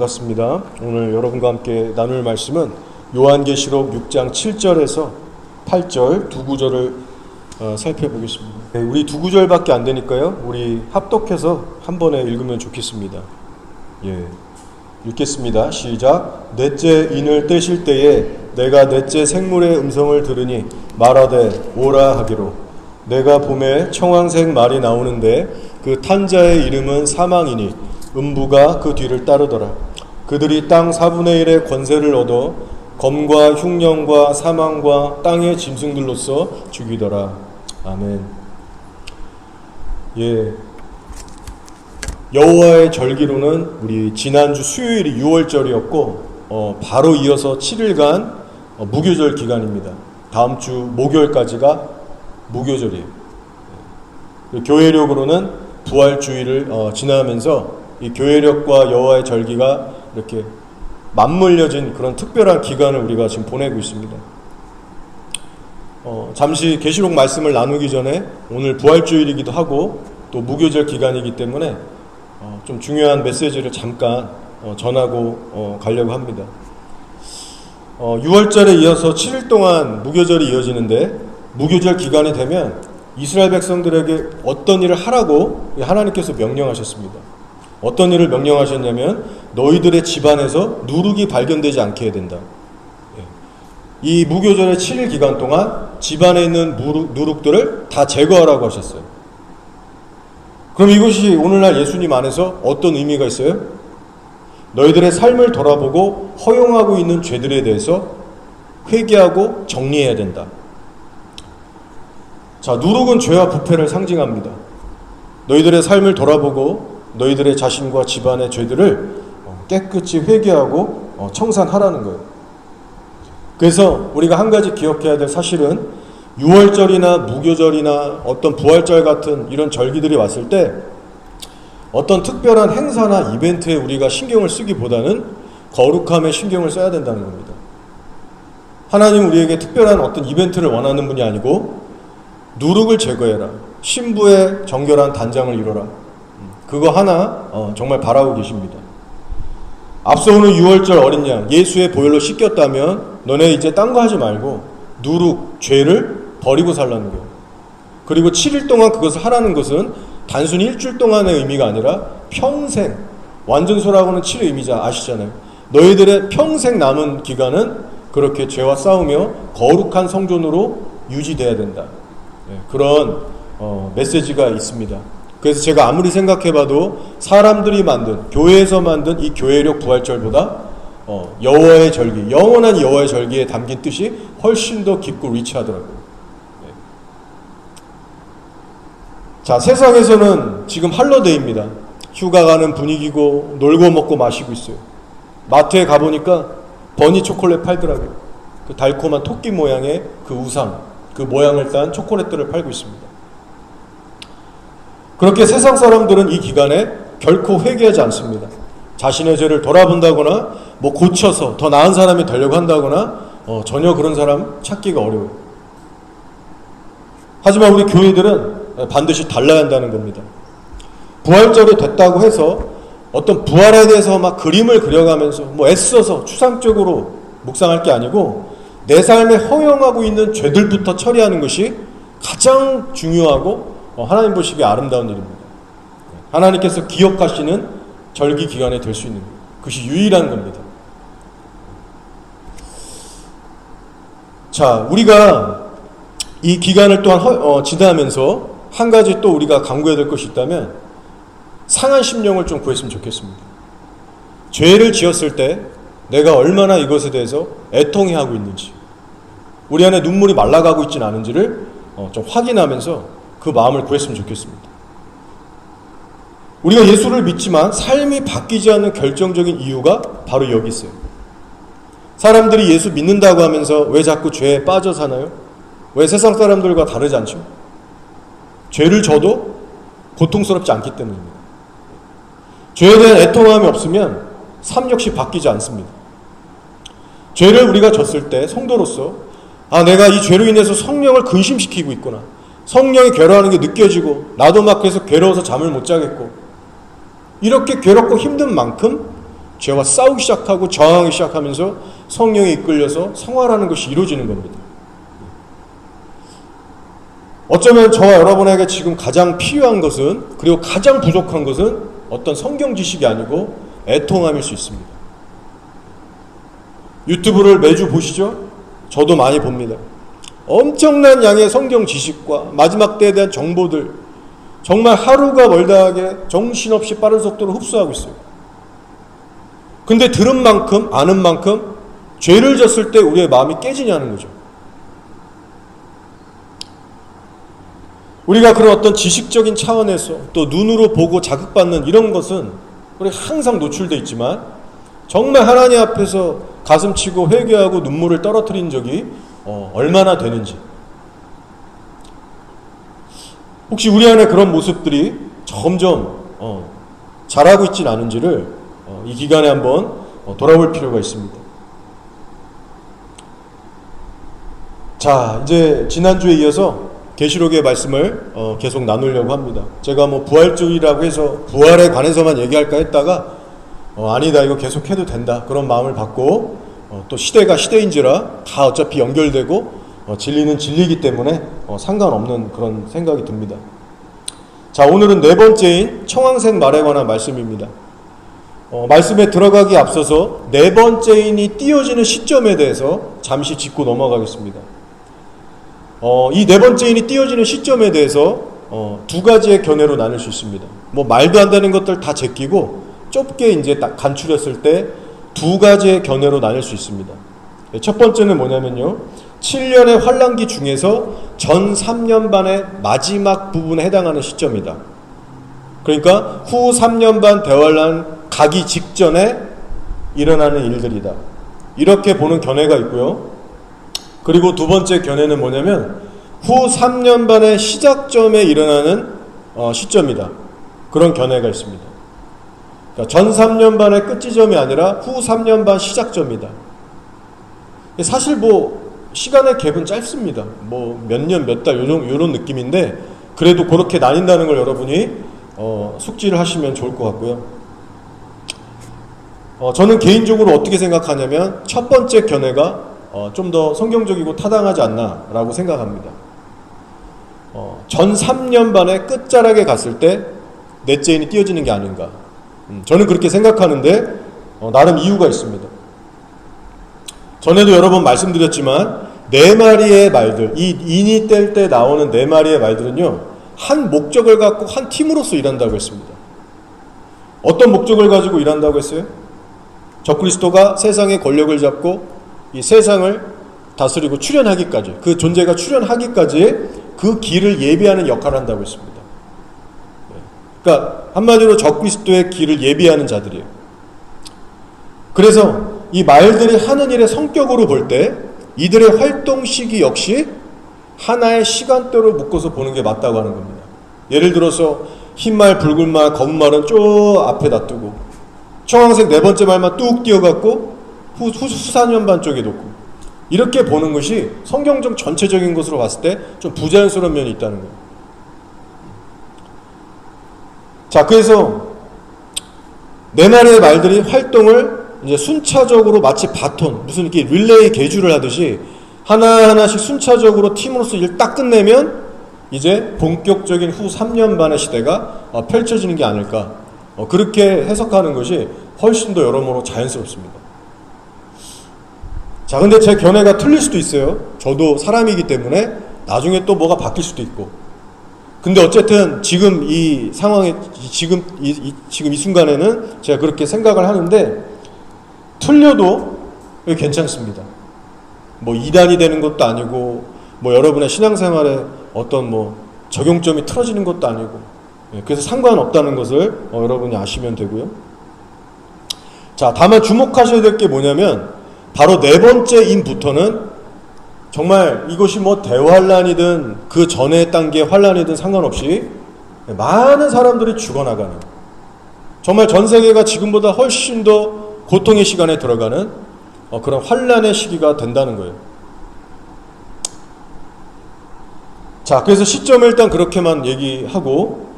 반갑습니다. 오늘 여러분과 함께 나눌 말씀은 요한계시록 6장 7절에서 8절 두 구절을 살펴보겠습니다. 우리 두 구절밖에 안 되니까요. 우리 합독해서 한 번에 읽으면 좋겠습니다. 읽겠습니다. 시작. 넷째 인을 떼실 때에 내가 넷째 생물의 음성을 들으니 말하되 오라 하기로 내가 봄에 청황색 말이 나오는데 그 탄자의 이름은 사망이니 음부가 그 뒤를 따르더라. 그들이 땅 4분의 1의 권세를 얻어 검과 흉령과 사망과 땅의 짐승들로서 죽이더라. 아멘. 여호와의 절기로는 우리 지난주 수요일이 6월절이었고 바로 이어서 7일간 무교절 기간입니다. 다음 주 목요일까지가 무교절이에요. 교회력으로는 부활주의를 지나면서 이 교회력과 여호와의 절기가 이렇게 맞물려진 그런 특별한 기간을 우리가 지금 보내고 있습니다. 잠시 계시록 말씀을 나누기 전에 오늘 부활주일이기도 하고 또 무교절 기간이기 때문에 좀 중요한 메시지를 잠깐 전하고 가려고 합니다. 6월절에 이어서 7일 동안 무교절이 이어지는데 무교절 기간이 되면 이스라엘 백성들에게 어떤 일을 하라고 하나님께서 명령하셨습니다. 어떤 일을 명령하셨냐면 너희들의 집안에서 누룩이 발견되지 않게 해야 된다. 이 무교절의 7일 기간 동안 집안에 있는 누룩들을 다 제거하라고 하셨어요. 그럼 이것이 오늘날 예수님 안에서 어떤 의미가 있어요? 너희들의 삶을 돌아보고 허용하고 있는 죄들에 대해서 회개하고 정리해야 된다. 자, 누룩은 죄와 부패를 상징합니다. 너희들의 삶을 돌아보고 너희들의 자신과 집안의 죄들을 깨끗이 회개하고 청산하라는 거예요. 그래서 우리가 한 가지 기억해야 될 사실은 6월절이나 무교절이나 어떤 부활절 같은 이런 절기들이 왔을 때 어떤 특별한 행사나 이벤트에 우리가 신경을 쓰기보다는 거룩함에 신경을 써야 된다는 겁니다. 하나님 우리에게 특별한 어떤 이벤트를 원하는 분이 아니고 누룩을 제거해라. 신부의 정결한 단장을 이뤄라. 그거 하나 정말 바라고 계십니다. 앞서 오는 6월절 어린 양 예수의 보혈로 씻겼다면 너네 이제 딴 거 하지 말고 누룩, 죄를 버리고 살라는 거예요. 그리고 7일 동안 그것을 하라는 것은 단순히 일주일 동안의 의미가 아니라 평생, 완전소라고는 7의 의미자 아시잖아요. 너희들의 평생 남은 기간은 그렇게 죄와 싸우며 거룩한 성전으로 유지돼야 된다. 그런 메시지가 있습니다. 그래서 제가 아무리 생각해봐도 사람들이 만든, 교회에서 만든 이 교회력 부활절보다 여호와의 절기, 영원한 여호와의 절기에 담긴 뜻이 훨씬 더 깊고 리치하더라고요. 자, 세상에서는 지금 할러데이입니다. 휴가 가는 분위기고 놀고 먹고 마시고 있어요. 마트에 가보니까 버니 초콜릿 팔더라고요. 그 달콤한 토끼 모양의 그 우상, 그 모양을 딴 초콜릿들을 팔고 있습니다. 그렇게 세상 사람들은 이 기간에 결코 회개하지 않습니다. 자신의 죄를 돌아본다거나 고쳐서 더 나은 사람이 되려고 한다거나 전혀 그런 사람 찾기가 어려워요. 하지만 우리 교회들은 반드시 달라야 한다는 겁니다. 부활절이 됐다고 해서 어떤 부활에 대해서 막 그림을 그려가면서 애써서 추상적으로 묵상할 게 아니고 내 삶에 허용하고 있는 죄들부터 처리하는 것이 가장 중요하고 하나님 보시기에 아름다운 일입니다. 하나님께서 기억하시는 절기 기간이 될 수 있는 거예요. 그것이 유일한 겁니다. 자, 우리가 이 기간을 또한 지나면서 한 가지 또 우리가 강구해야 될 것이 있다면 상한 심령을 좀 구했으면 좋겠습니다. 죄를 지었을 때 내가 얼마나 이것에 대해서 애통해하고 있는지, 우리 안에 눈물이 말라가고 있지는 않은지를 좀 확인하면서 그 마음을 구했으면 좋겠습니다. 우리가 예수를 믿지만 삶이 바뀌지 않는 결정적인 이유가 바로 여기 있어요. 사람들이 예수 믿는다고 하면서 왜 자꾸 죄에 빠져 사나요? 왜 세상 사람들과 다르지 않죠? 죄를 져도 고통스럽지 않기 때문입니다. 죄에 대한 애통함이 없으면 삶 역시 바뀌지 않습니다. 죄를 우리가 졌을 때 성도로서 내가 이 죄로 인해서 성령을 근심시키고 있구나. 성령이 괴로워하는 게 느껴지고 나도 막 그래서 괴로워서 잠을 못 자겠고 이렇게 괴롭고 힘든 만큼 죄와 싸우기 시작하고 저항하기 시작하면서 성령이 이끌려서 성화라는 것이 이루어지는 겁니다. 어쩌면 저와 여러분에게 지금 가장 필요한 것은, 그리고 가장 부족한 것은 어떤 성경 지식이 아니고 애통함일 수 있습니다. 유튜브를 매주 보시죠? 저도 많이 봅니다. 엄청난 양의 성경 지식과 마지막 때에 대한 정보들, 정말 하루가 멀다 하게 정신없이 빠른 속도로 흡수하고 있어요. 근데 들은 만큼 아는 만큼 죄를 졌을 때 우리의 마음이 깨지냐는 거죠. 우리가 그런 어떤 지식적인 차원에서 또 눈으로 보고 자극받는 이런 것은 우리가 항상 노출되어 있지만, 정말 하나님 앞에서 가슴치고 회개하고 눈물을 떨어뜨린 적이 얼마나 되는지, 혹시 우리 안에 그런 모습들이 점점 자라고 있지는 않은지를 이 기간에 한번 돌아볼 필요가 있습니다. 자, 이제 지난주에 이어서 계시록의 말씀을 계속 나누려고 합니다. 제가 부활주의라고 해서 부활에 관해서만 얘기할까 했다가 아니다, 이거 계속 해도 된다, 그런 마음을 받고 또 시대가 시대인지라 다 어차피 연결되고 진리는 진리이기 때문에 상관없는 그런 생각이 듭니다. 자, 오늘은 네 번째인 청황색 말에 관한 말씀입니다. 말씀에 들어가기 앞서서 네 번째인이 띄어지는 시점에 대해서 잠시 짚고 넘어가겠습니다. 이 네 번째인이 띄어지는 시점에 대해서 두 가지의 견해로 나눌 수 있습니다. 말도 안 되는 것들 다 제끼고 좁게 이제 딱 간추렸을 때 두 가지의 견해로 나눌 수 있습니다. 첫 번째는 뭐냐면요, 7년의 환란기 중에서 전 3년 반의 마지막 부분에 해당하는 시점이다. 그러니까 후 3년 반 대환란 가기 직전에 일어나는 일들이다, 이렇게 보는 견해가 있고요. 그리고 두 번째 견해는 뭐냐면 후 3년 반의 시작점에 일어나는 시점이다, 그런 견해가 있습니다. 그러니까 전 3년 반의 끝지점이 아니라 후 3년 반 시작점이다. 사실 시간의 갭은 짧습니다. 몇 년, 몇 달, 요런 느낌인데, 그래도 그렇게 나뉜다는 걸 여러분이 숙지를 하시면 좋을 것 같고요. 저는 개인적으로 어떻게 생각하냐면 첫 번째 견해가 좀 더 성경적이고 타당하지 않나 라고 생각합니다. 전 3년 반의 끝자락에 갔을 때 넷째인이 띄어지는 게 아닌가, 저는 그렇게 생각하는데 나름 이유가 있습니다. 전에도 여러 번 말씀드렸지만 네 마리의 말들, 이 인이 뗄 때 나오는 네 마리의 말들은요, 한 목적을 갖고 한 팀으로서 일한다고 했습니다. 어떤 목적을 가지고 일한다고 했어요? 적그리스도가 세상의 권력을 잡고 이 세상을 다스리고 출현하기까지, 그 존재가 출현하기까지의 그 길을 예비하는 역할을 한다고 했습니다. 그러니까 한마디로 적그리스도의 길을 예비하는 자들이에요. 그래서 이 말들이 하는 일의 성격으로 볼 때 이들의 활동 시기 역시 하나의 시간대로 묶어서 보는 게 맞다고 하는 겁니다. 예를 들어서 흰 말, 붉은 말, 검은 말은 저 앞에 놔두고 청황색 네 번째 말만 뚝 띄어갖고 후 4년 반 쪽에 놓고, 이렇게 보는 것이 성경적 전체적인 것으로 봤을 때 좀 부자연스러운 면이 있다는 거예요. 자, 그래서 네 마리의 말들이 활동을 이제 순차적으로 마치 바톤, 무슨 이렇게 릴레이 계주를 하듯이 하나하나씩 순차적으로 팀으로서 일 딱 끝내면 이제 본격적인 후 3년 반의 시대가 펼쳐지는 게 아닐까, 그렇게 해석하는 것이 훨씬 더 여러모로 자연스럽습니다. 자, 근데 제 견해가 틀릴 수도 있어요. 저도 사람이기 때문에 나중에 또 뭐가 바뀔 수도 있고. 근데 어쨌든 지금 이 상황에, 지금 이 순간에는 제가 그렇게 생각을 하는데, 틀려도 괜찮습니다. 이단이 되는 것도 아니고, 여러분의 신앙생활에 어떤 적용점이 틀어지는 것도 아니고, 그래서 상관없다는 것을 여러분이 아시면 되고요. 자, 다만 주목하셔야 될 게 뭐냐면, 바로 네 번째 인부터는 정말 이것이 대환란이든 그 전의 단계 환란이든 상관없이 많은 사람들이 죽어나가는, 정말 전 세계가 지금보다 훨씬 더 고통의 시간에 들어가는 그런 환란의 시기가 된다는 거예요. 자, 그래서 시점을 일단 그렇게만 얘기하고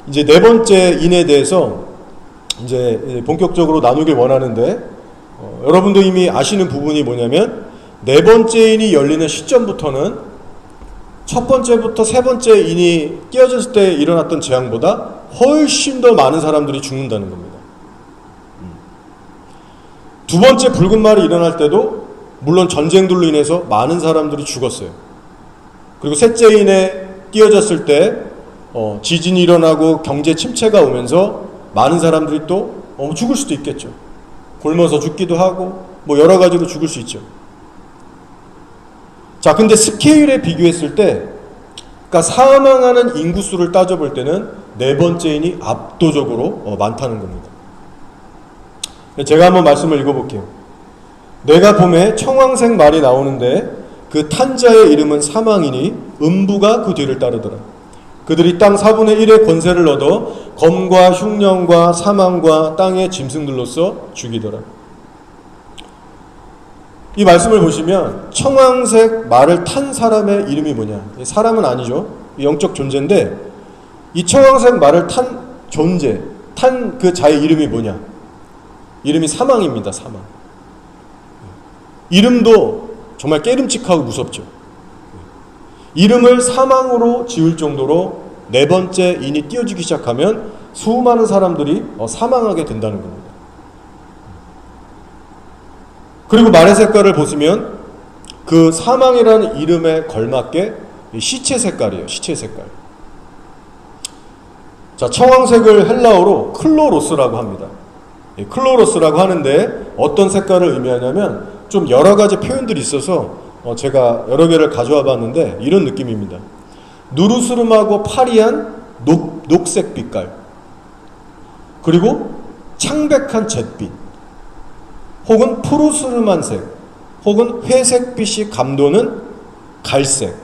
이제 네 번째 인에 대해서 이제 본격적으로 나누길 원하는데, 여러분도 이미 아시는 부분이 뭐냐면, 네 번째 인이 열리는 시점부터는 첫 번째부터 세 번째 인이 끼어졌을 때 일어났던 재앙보다 훨씬 더 많은 사람들이 죽는다는 겁니다. 두 번째 붉은 말이 일어날 때도 물론 전쟁들로 인해서 많은 사람들이 죽었어요. 그리고 셋째 인에 끼어졌을 때 지진이 일어나고 경제 침체가 오면서 많은 사람들이 또 죽을 수도 있겠죠. 굶어서 죽기도 하고 뭐 여러 가지로 죽을 수 있죠. 자, 근데 스케일에 비교했을 때, 그러니까 사망하는 인구수를 따져볼 때는 네 번째 인이 압도적으로 많다는 겁니다. 제가 한번 말씀을 읽어볼게요. 내가 봄에 청황색 말이 나오는데 그 탄자의 이름은 사망이니 음부가 그 뒤를 따르더라. 그들이 땅 4분의 1의 권세를 얻어 검과 흉년과 사망과 땅의 짐승들로서 죽이더라. 이 말씀을 보시면 청황색 말을 탄 사람의 이름이 뭐냐? 사람은 아니죠. 영적 존재인데 이 청황색 말을 탄 존재, 탄 그 자의 이름이 뭐냐? 이름이 사망입니다. 사망. 이름도 정말 깨름칙하고 무섭죠. 이름을 사망으로 지을 정도로 네 번째 인이 띄어지기 시작하면 수많은 사람들이 사망하게 된다는 겁니다. 그리고 말의 색깔을 보시면 그 사망이라는 이름에 걸맞게 시체 색깔이에요. 시체 색깔. 자, 청황색을 헬라어로 클로로스라고 합니다. 클로로스라고 하는데 어떤 색깔을 의미하냐면 좀 여러 가지 표현들이 있어서 제가 여러 개를 가져와 봤는데 이런 느낌입니다. 누르스름하고 파리한 녹색 빛깔, 그리고 창백한 잿빛, 혹은 푸르스름한 색, 혹은 회색빛이 감도는 갈색,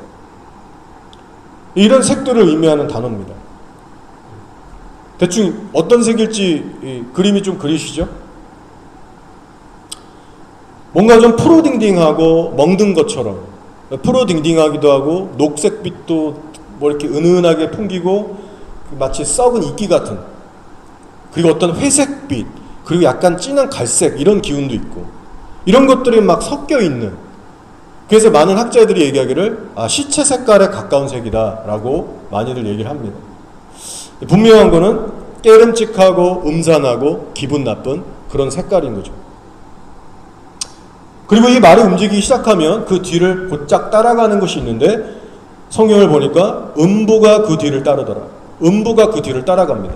이런 색들을 의미하는 단어입니다. 대충 어떤 색일지 그림이 좀 그리시죠? 뭔가 좀 푸르딩딩하고 멍든 것처럼, 푸르딩딩하기도 하고 녹색빛도 뭐 이렇게 은은하게 풍기고 마치 썩은 이끼 같은, 그리고 어떤 회색빛, 그리고 약간 진한 갈색, 이런 기운도 있고, 이런 것들이 막 섞여 있는, 그래서 많은 학자들이 얘기하기를 시체 색깔에 가까운 색이다 라고 많이들 얘기를 합니다. 분명한 거는 깨름칙하고 음산하고 기분 나쁜 그런 색깔인 거죠. 그리고 이 말이 움직이기 시작하면 그 뒤를 곧장 따라가는 것이 있는데, 성경을 보니까 음부가 그 뒤를 따르더라. 음부가 그 뒤를 따라갑니다.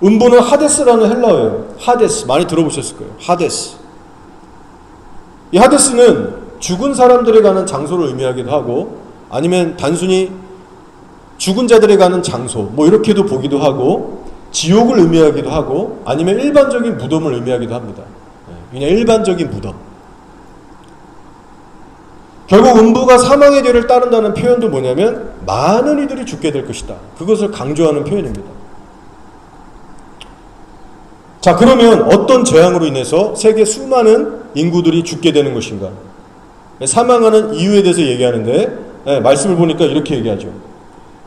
음부는 하데스라는 헬라어예요. 하데스, 많이 들어보셨을 거예요. 하데스. 이 하데스는 죽은 사람들이 가는 장소를 의미하기도 하고, 아니면 단순히 죽은 자들이 가는 장소, 뭐 이렇게도 보기도 하고, 지옥을 의미하기도 하고, 아니면 일반적인 무덤을 의미하기도 합니다. 그냥 일반적인 무덤. 결국 음부가 사망의 뒤를 따른다는 표현도 뭐냐면 많은 이들이 죽게 될 것이다, 그것을 강조하는 표현입니다. 자, 그러면 어떤 재앙으로 인해서 세계 수많은 인구들이 죽게 되는 것인가? 사망하는 이유에 대해서 얘기하는데, 말씀을 보니까 이렇게 얘기하죠.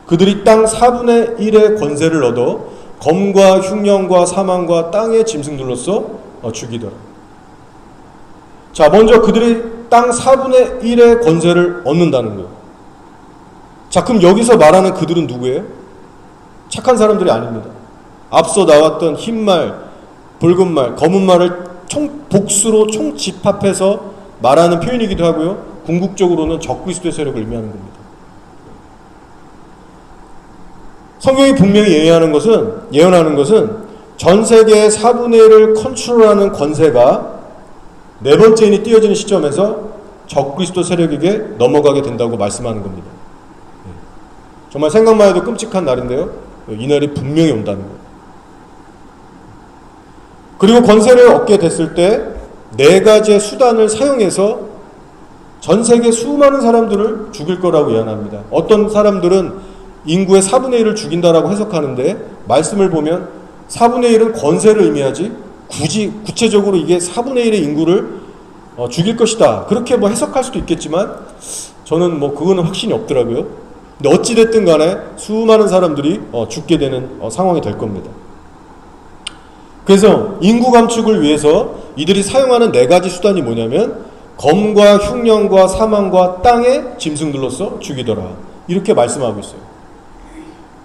그들이 땅 4분의 1의 권세를 얻어 검과 흉년과 사망과 땅의 짐승들로서 죽이더라. 자, 먼저 그들이 땅 4분의 1의 권세를 얻는다는 거예요. 자, 그럼 여기서 말하는 그들은 누구예요? 착한 사람들이 아닙니다. 앞서 나왔던 흰 말, 붉은 말, 검은 말을 복수로 총집합해서 말하는 표현이기도 하고요, 궁극적으로는 적그리스도의 세력을 의미하는 겁니다. 성경이 분명히 예언하는 것은 전 세계의 4분의 1을 컨트롤하는 권세가 네 번째 인이 띄어지는 시점에서 적그리스도 세력에게 넘어가게 된다고 말씀하는 겁니다. 정말 생각만 해도 끔찍한 날인데요, 이 날이 분명히 온다는 거예요. 그리고 권세를 얻게 됐을 때 네 가지의 수단을 사용해서 전 세계 수많은 사람들을 죽일 거라고 예언합니다. 어떤 사람들은 인구의 4분의 1을 죽인다라고 해석하는데, 말씀을 보면 4분의 1은 권세를 의미하지 굳이 구체적으로 이게 4분의 1의 인구를 죽일 것이다, 그렇게 뭐 해석할 수도 있겠지만 저는 뭐 그거는 확신이 없더라고요. 근데 어찌됐든 간에 수많은 사람들이 죽게 되는 상황이 될 겁니다. 그래서 인구 감축을 위해서 이들이 사용하는 네 가지 수단이 뭐냐면 검과 흉년과 사망과 땅의 짐승들로서 죽이더라. 이렇게 말씀하고 있어요.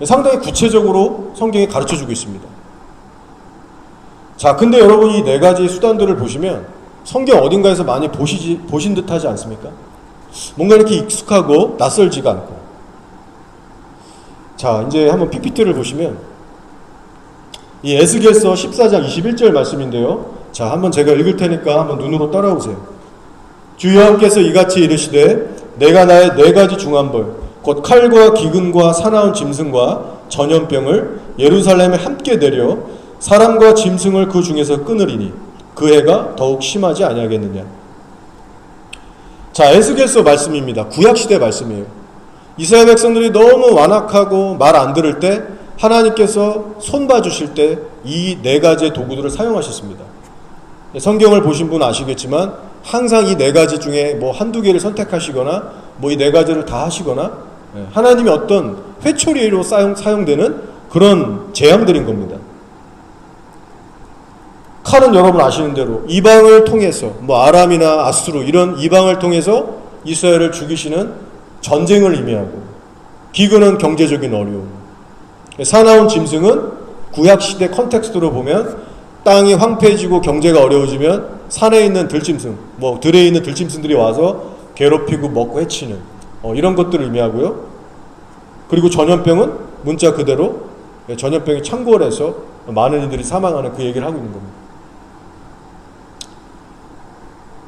상당히 구체적으로 성경이 가르쳐주고 있습니다. 자, 근데 여러분 이 네 가지 수단들을 보시면 성경 어딘가에서 많이 보신 듯 하지 않습니까? 뭔가 이렇게 익숙하고 낯설지가 않고. 자, 이제 한번 PPT를 보시면 이 에스겔서 14장 21절 말씀인데요. 자, 한번 제가 읽을 테니까 한번 눈으로 따라오세요. 주 여호와께서 이같이 이르시되 내가 나의 네 가지 중한 벌 곧 칼과 기근과 사나운 짐승과 전염병을 예루살렘에 함께 내려 사람과 짐승을 그 중에서 끊으리니 그 해가 더욱 심하지 아니하겠느냐. 자, 에스겔서 말씀입니다. 구약시대 말씀이에요. 이스라엘 백성들이 너무 완악하고 말 안 들을 때 하나님께서 손봐 주실 때 이 네 가지의 도구들을 사용하셨습니다. 성경을 보신 분은 아시겠지만 항상 이 네 가지 중에 뭐 한두 개를 선택하시거나 뭐 이 네 가지를 다 하시거나 하나님의 어떤 회초리로 사용되는 그런 재앙들인 겁니다. 칼은 여러분 아시는 대로 이방을 통해서 뭐 아람이나 아수르 이런 이방을 통해서 이스라엘을 죽이시는 전쟁을 의미하고, 기근은 경제적인 어려움, 사나운 짐승은 구약시대 컨텍스트로 보면 땅이 황폐해지고 경제가 어려워지면 산에 있는 들짐승, 뭐 들에 있는 들짐승들이 와서 괴롭히고 먹고 해치는 이런 것들을 의미하고요. 그리고 전염병은 문자 그대로 전염병이 창궐해서 많은 이들이 사망하는 그 얘기를 하고 있는 겁니다.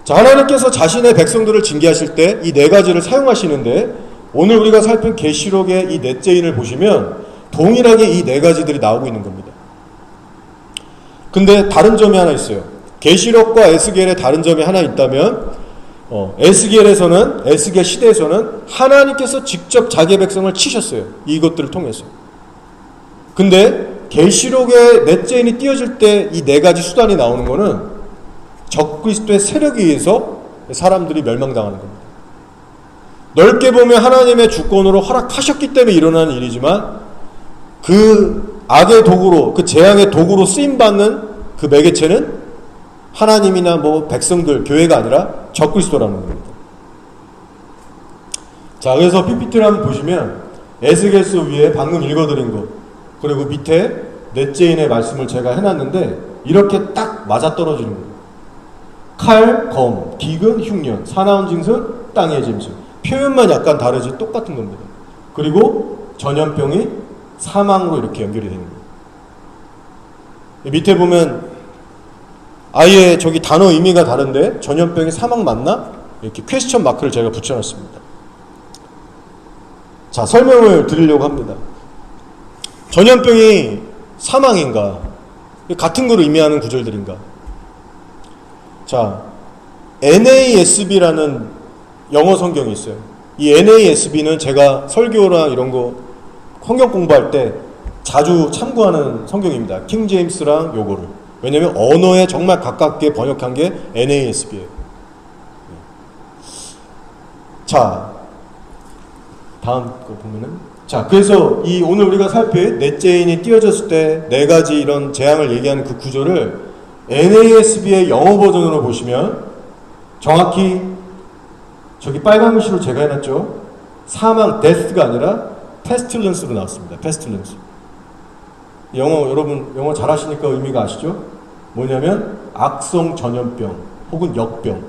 자, 하나님께서 자신의 백성들을 징계하실 때 이 네 가지를 사용하시는데 오늘 우리가 살핀 계시록의 이 넷째인을 보시면 동일하게 이 네 가지들이 나오고 있는 겁니다. 근데 다른 점이 하나 있어요. 계시록과 에스겔의 다른 점이 하나 있다면 에스겔 시대에서는 하나님께서 직접 자기 백성을 치셨어요. 이것들을 통해서. 근데 계시록의 넷째인이 띄어질 때 이 네 가지 수단이 나오는 거는 적그리스도의 세력에 의해서 사람들이 멸망당하는 겁니다. 넓게 보면 하나님의 주권으로 허락하셨기 때문에 일어나는 일이지만 그 악의 도구로, 그 재앙의 도구로 쓰임받는 그 매개체는 하나님이나 뭐 백성들, 교회가 아니라 적그리스도라는 겁니다. 자, 그래서 PPT를 한번 보시면 에스겔서 위에 방금 읽어드린 것, 그리고 밑에 넷째인의 말씀을 제가 해놨는데 이렇게 딱 맞아떨어지는 거예요. 칼, 검, 기근, 흉년, 사나운 짐승, 땅의 짐승. 표현만 약간 다르지 똑같은 겁니다. 그리고 전염병이 사망으로 이렇게 연결이 되는 거예요. 밑에 보면 아예 저기 단어 의미가 다른데 전염병이 사망 맞나? 이렇게 퀘스천 마크를 제가 붙여놨습니다. 자, 설명을 드리려고 합니다. 전염병이 사망인가? 같은 걸 의미하는 구절들인가? 자, NASB라는 영어 성경이 있어요. 이 NASB는 제가 설교랑 이런 거 성경 공부할 때 자주 참고하는 성경입니다. 킹 제임스랑 요거를. 왜냐면 언어에 정말 가깝게 번역한 게 NASB예요. 자, 다음 거 보면은, 자, 그래서 이 오늘 우리가 살필 넷째인이 띄어졌을 때 네 가지 이런 재앙을 얘기하는 그 구조를 NASB의 영어 버전으로 보시면 정확히 저기 빨간 글씨로 제가 해놨죠. 사망, death가 아니라 pestilence로 나왔습니다. pestilence. 여러분 영어 잘하시니까 의미가 아시죠? 뭐냐면 악성 전염병 혹은 역병.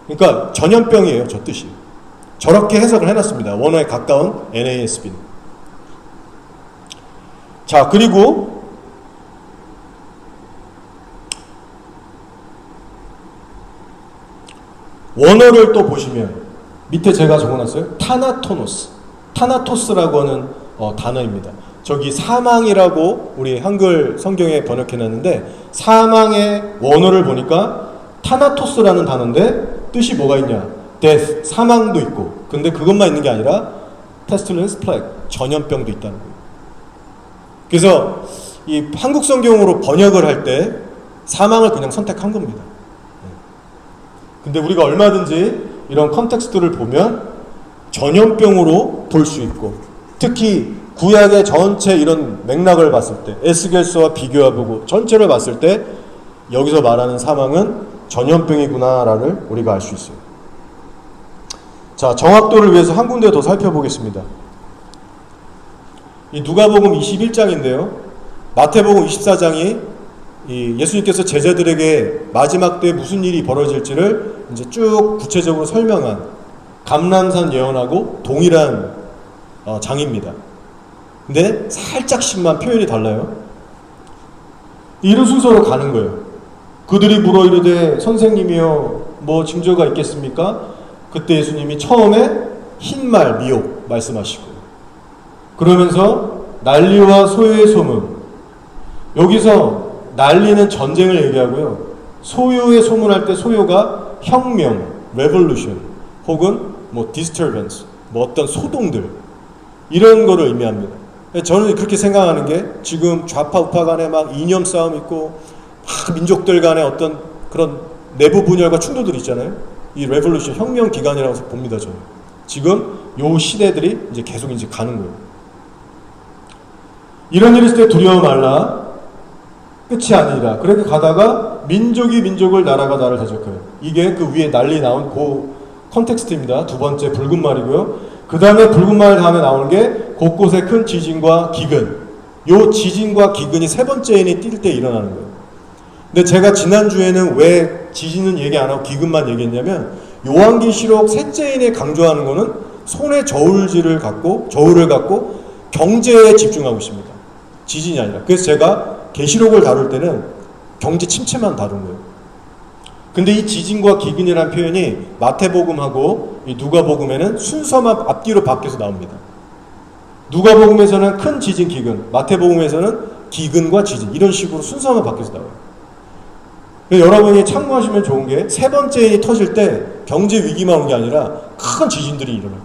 그러니까 전염병이에요. 저 뜻이. 저렇게 해석을 해놨습니다. 원어에 가까운 NASB는. 자, 그리고 원어를 또 보시면 밑에 제가 적어놨어요. 타나토스라고 하는 단어입니다. 저기 사망이라고 우리 한글 성경에 번역해놨는데 사망의 원어를 보니까 타나토스라는 단어인데 뜻이 뭐가 있냐? death, 사망도 있고, 근데 그것만 있는 게 아니라 pestilence, plague, 전염병도 있다는 거예요. 그래서 이 한국 성경으로 번역을 할 때 사망을 그냥 선택한 겁니다. 근데 우리가 얼마든지 이런 컨텍스트를 보면 전염병으로 볼 수 있고, 특히 구약의 전체 이런 맥락을 봤을 때, 에스겔서와 비교해보고 전체를 봤을 때 여기서 말하는 사망은 전염병이구나라를 우리가 알 수 있어요. 자, 정확도를 위해서 한 군데 더 살펴보겠습니다. 이 누가복음 21장인데요. 마태복음 24장이 이 예수님께서 제자들에게 마지막 때 무슨 일이 벌어질지를 이제 쭉 구체적으로 설명한 감람산 예언하고 동일한 장입니다. 근데 살짝씩만 표현이 달라요. 이런 순서로 가는 거예요. 그들이 물어 이르되 선생님이여 뭐 징조가 있겠습니까? 그때 예수님이 처음에 흰말 미혹 말씀하시고, 그러면서 난리와 소요의 소문, 여기서 난리는 전쟁을 얘기하고요. 소요의 소문할 때 소요가 혁명, revolution, 혹은 뭐 disturbance, 뭐 어떤 소동들, 이런 거를 의미합니다. 저는 그렇게 생각하는 게, 지금 좌파 우파 간에 막 이념 싸움 있고 막 민족들 간에 어떤 그런 내부 분열과 충돌들이 있잖아요. 이 레볼루션, 혁명 기간이라고 봅니다. 저는 지금 요 시대들이 이제 계속 이제 가는 거예요. 이런 일이 있을 때 두려워 말라, 끝이 아니라. 그렇게 가다가 민족이 민족을, 나라가 나라를 대적해요. 이게 그 위에 난리 나온 그 컨텍스트입니다. 두 번째 붉은 말이고요. 그 다음에 붉은 말 다음에 나오는 게 곳곳에 큰 지진과 기근. 요 지진과 기근이 세 번째인이 뛸 때 일어나는 거예요. 근데 제가 지난주에는 왜 지진은 얘기 안 하고 기근만 얘기했냐면, 요한계시록 셋째인에 강조하는 거는 손에 저울을 갖고 경제에 집중하고 있습니다. 지진이 아니라. 그래서 제가 계시록을 다룰 때는 경제 침체만 다룬 거예요. 근데 이 지진과 기근이라는 표현이 마태복음하고 이 누가복음에는 순서만 앞뒤로 바뀌어서 나옵니다. 누가복음에서는 큰 지진, 기근, 마태복음에서는 기근과 지진, 이런 식으로 순서만 바뀌어서 나와요. 여러분이 참고하시면 좋은 게, 세 번째 인이 터질 때 경제 위기만 온 게 아니라 큰 지진들이 일어나요.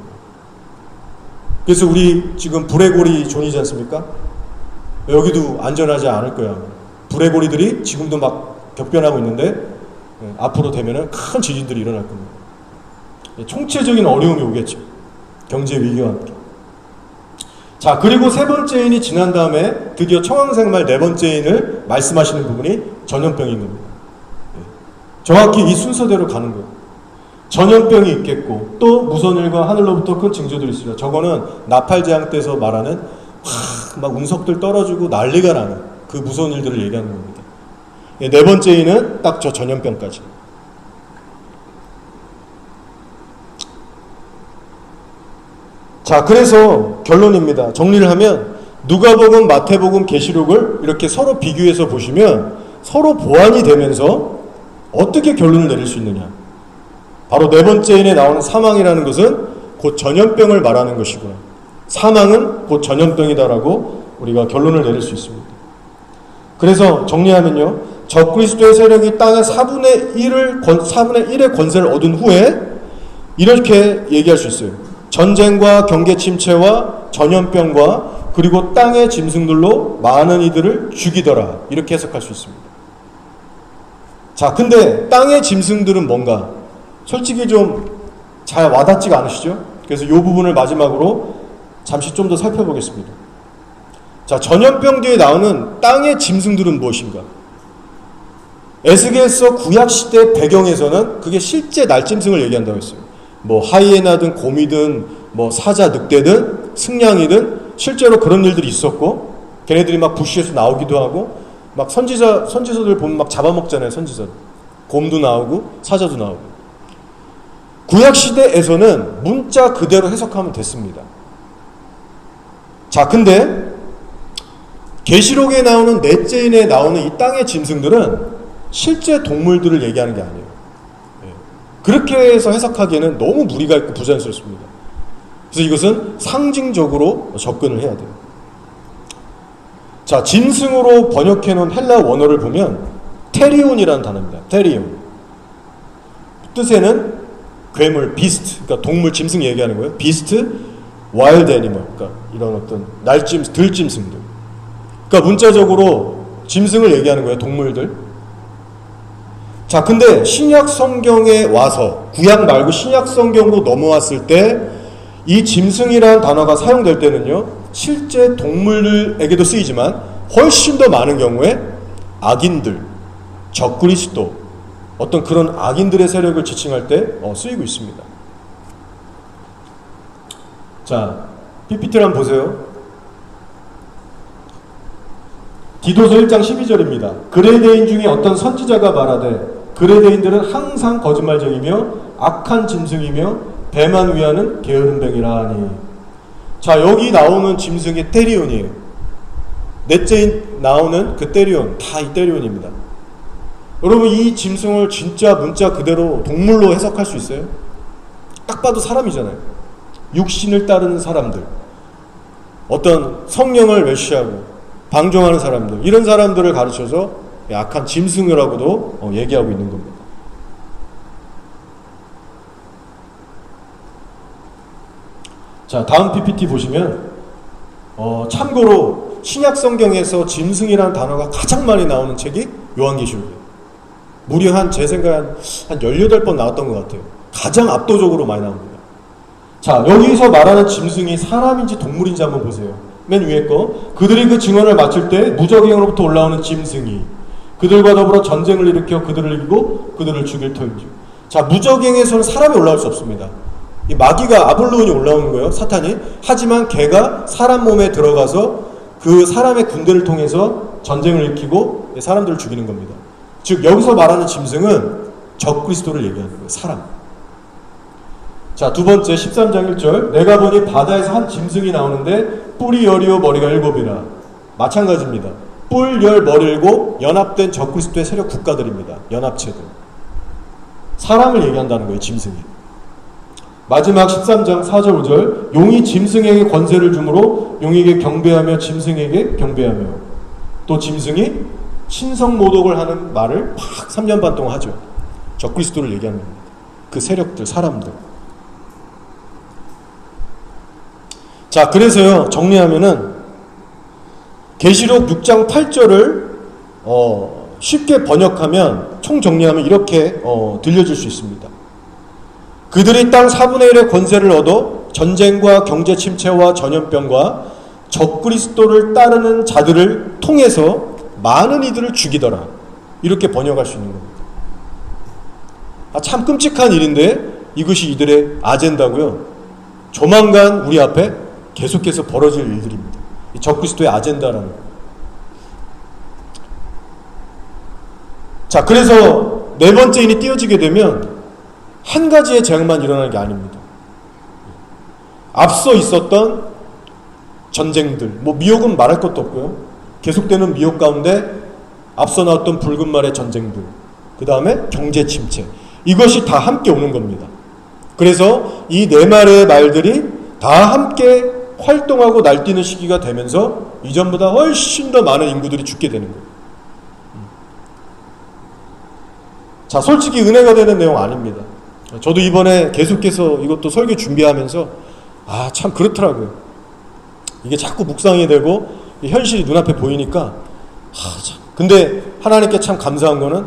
그래서 우리 지금 불의고리 존이지 않습니까? 여기도 안전하지 않을 거야. 불의고리들이 지금도 막 격변하고 있는데 앞으로 되면은 큰 지진들이 일어날 겁니다. 총체적인 어려움이 오겠죠. 경제 위기와 함께. 자, 그리고 세 번째 인이 지난 다음에 드디어 청황생말 네 번째 인을 말씀하시는 부분이 전염병인 겁니다. 정확히 이 순서대로 가는 거예요. 전염병이 있겠고, 또 무선일과 하늘로부터 큰 징조들이 있으리라. 저거는 나팔재앙 때서 말하는 막 운석들 떨어지고 난리가 나는 그 무서운 일들을 얘기하는 겁니다. 네 번째 인은 딱 저 전염병까지. 자, 그래서 결론입니다. 정리를 하면 누가복음, 마태복음, 계시록을 이렇게 서로 비교해서 보시면 서로 보완이 되면서 어떻게 결론을 내릴 수 있느냐. 바로 네 번째 인에 나오는 사망이라는 것은 곧 전염병을 말하는 것이구나. 사망은 곧 전염병이다라고 우리가 결론을 내릴 수 있습니다. 그래서 정리하면요, 적그리스도의 세력이 땅의 4분의 1의 권세를 얻은 후에 이렇게 얘기할 수 있어요. 전쟁과 경계 침체와 전염병과 그리고 땅의 짐승들로 많은 이들을 죽이더라. 이렇게 해석할 수 있습니다. 자, 근데 땅의 짐승들은 뭔가 솔직히 좀 잘 와닿지가 않으시죠? 그래서 이 부분을 마지막으로 잠시 좀 더 살펴보겠습니다. 자, 전염병 뒤에 나오는 땅의 짐승들은 무엇인가? 에스겔서 구약시대 배경에서는 그게 실제 날짐승을 얘기한다고 했어요. 뭐 하이에나든 곰이든 뭐 사자, 늑대든 승냥이든 실제로 그런 일들이 있었고, 걔네들이 막 부시에서 나오기도 하고, 막 선지서들 보면 막 잡아먹잖아요. 선지서 곰도 나오고 사자도 나오고. 구약시대에서는 문자 그대로 해석하면 됐습니다. 자, 근데 계시록에 나오는 넷째 인에 나오는 이 땅의 짐승들은 실제 동물들을 얘기하는 게 아니에요. 그렇게 해서 해석하기에는 너무 무리가 있고 부자연스럽습니다. 그래서 이것은 상징적으로 접근을 해야 돼요. 자, 짐승으로 번역해놓은 헬라 원어를 보면 테리온이라는 단어입니다. 테리온. 뜻에는 괴물, 비스트, 그러니까 동물, 짐승 얘기하는 거예요. 비스트, 와일드 애니멀, 그러니까 이런 어떤 들짐승들. 그러니까 문자적으로 짐승을 얘기하는 거예요. 동물들. 자, 근데 신약 성경에 와서, 구약 말고 신약 성경으로 넘어왔을 때 이 짐승이라는 단어가 사용될 때는요, 실제 동물에게도 쓰이지만 훨씬 더 많은 경우에 악인들, 적그리스도, 어떤 그런 악인들의 세력을 지칭할 때 쓰이고 있습니다. 자, PPT를 한번 보세요. 디도서 1장 12절입니다. 그레데인 중에 어떤 선지자가 말하되 그레데인들은 항상 거짓말쟁이며 악한 짐승이며 배만 위하는 게으른 뱅이라 하니. 자, 여기 나오는 짐승이 테리온이에요. 넷째 나오는 그 테리온, 다 이 테리온입니다. 여러분, 이 짐승을 진짜 문자 그대로 동물로 해석할 수 있어요? 딱 봐도 사람이잖아요. 육신을 따르는 사람들, 어떤 성령을 멸시하고 방종하는 사람들, 이런 사람들을 가르쳐서 악한 짐승이라고도 얘기하고 있는 겁니다. 자, 다음 PPT 보시면 참고로 신약 성경에서 짐승이라는 단어가 가장 많이 나오는 책이 요한계시록이에요. 무려 제 생각에 한 18번 나왔던 것 같아요. 가장 압도적으로 많이 나옵니다. 자, 여기서 말하는 짐승이 사람인지 동물인지 한번 보세요. 맨 위에 거, 그들이 그 증언을 마칠 때 무적행으로부터 올라오는 짐승이 그들과 더불어 전쟁을 일으켜 그들을 이기고 그들을 죽일 터인지. 자, 무적행에서는 사람이 올라올 수 없습니다. 이 마귀가, 아볼론이 올라오는 거예요, 사탄이. 하지만 걔가 사람 몸에 들어가서 그 사람의 군대를 통해서 전쟁을 일으키고 사람들을 죽이는 겁니다. 즉, 여기서 말하는 짐승은 적그리스도를 얘기하는 거예요, 사람. 자, 두 번째 13장 1절, 내가 보니 바다에서 한 짐승이 나오는데 뿔이 열이요 머리가 7이라. 마찬가지입니다. 뿔, 열, 머리 7, 연합된 적그리스도의 세력 국가들입니다. 연합체들. 사람을 얘기한다는 거예요, 짐승이. 마지막 13장 4절 5절, 용이 짐승에게 권세를 주므로 용에게 경배하며 짐승에게 경배하며. 또 짐승이 신성모독을 하는 말을 막 3년 반 동안 하죠. 적그리스도를 얘기하는 겁니다. 그 세력들, 사람들. 자, 그래서요, 정리하면은 계시록 6장 8절을 쉽게 번역하면, 총 정리하면 이렇게 들려줄 수 있습니다. 그들이 땅 4분의 1의 권세를 얻어 전쟁과 경제 침체와 전염병과 적그리스도를 따르는 자들을 통해서 많은 이들을 죽이더라. 이렇게 번역할 수 있는 겁니다. 참 끔찍한 일인데 이것이 이들의 아젠다고요. 조만간 우리 앞에 계속해서 벌어질 일들입니다. 이 적그리스도의 아젠다라는 거예요. 자, 그래서 네 번째 인이 띄어지게 되면 한 가지의 재앙만 일어나는 게 아닙니다. 앞서 있었던 전쟁들, 미혹은 말할 것도 없고요. 계속되는 미혹 가운데 앞서 나왔던 붉은 말의 전쟁들, 그 다음에 경제 침체, 이것이 다 함께 오는 겁니다. 그래서 이 네 마리의 말들이 다 함께 활동하고 날뛰는 시기가 되면서 이전보다 훨씬 더 많은 인구들이 죽게 되는 거예요. 자, 솔직히 은혜가 되는 내용 아닙니다. 저도 이번에 계속해서 이것도 설교 준비하면서 참 그렇더라고요. 이게 자꾸 묵상이 되고 현실이 눈앞에 보이니까 참. 근데 하나님께 참 감사한 거는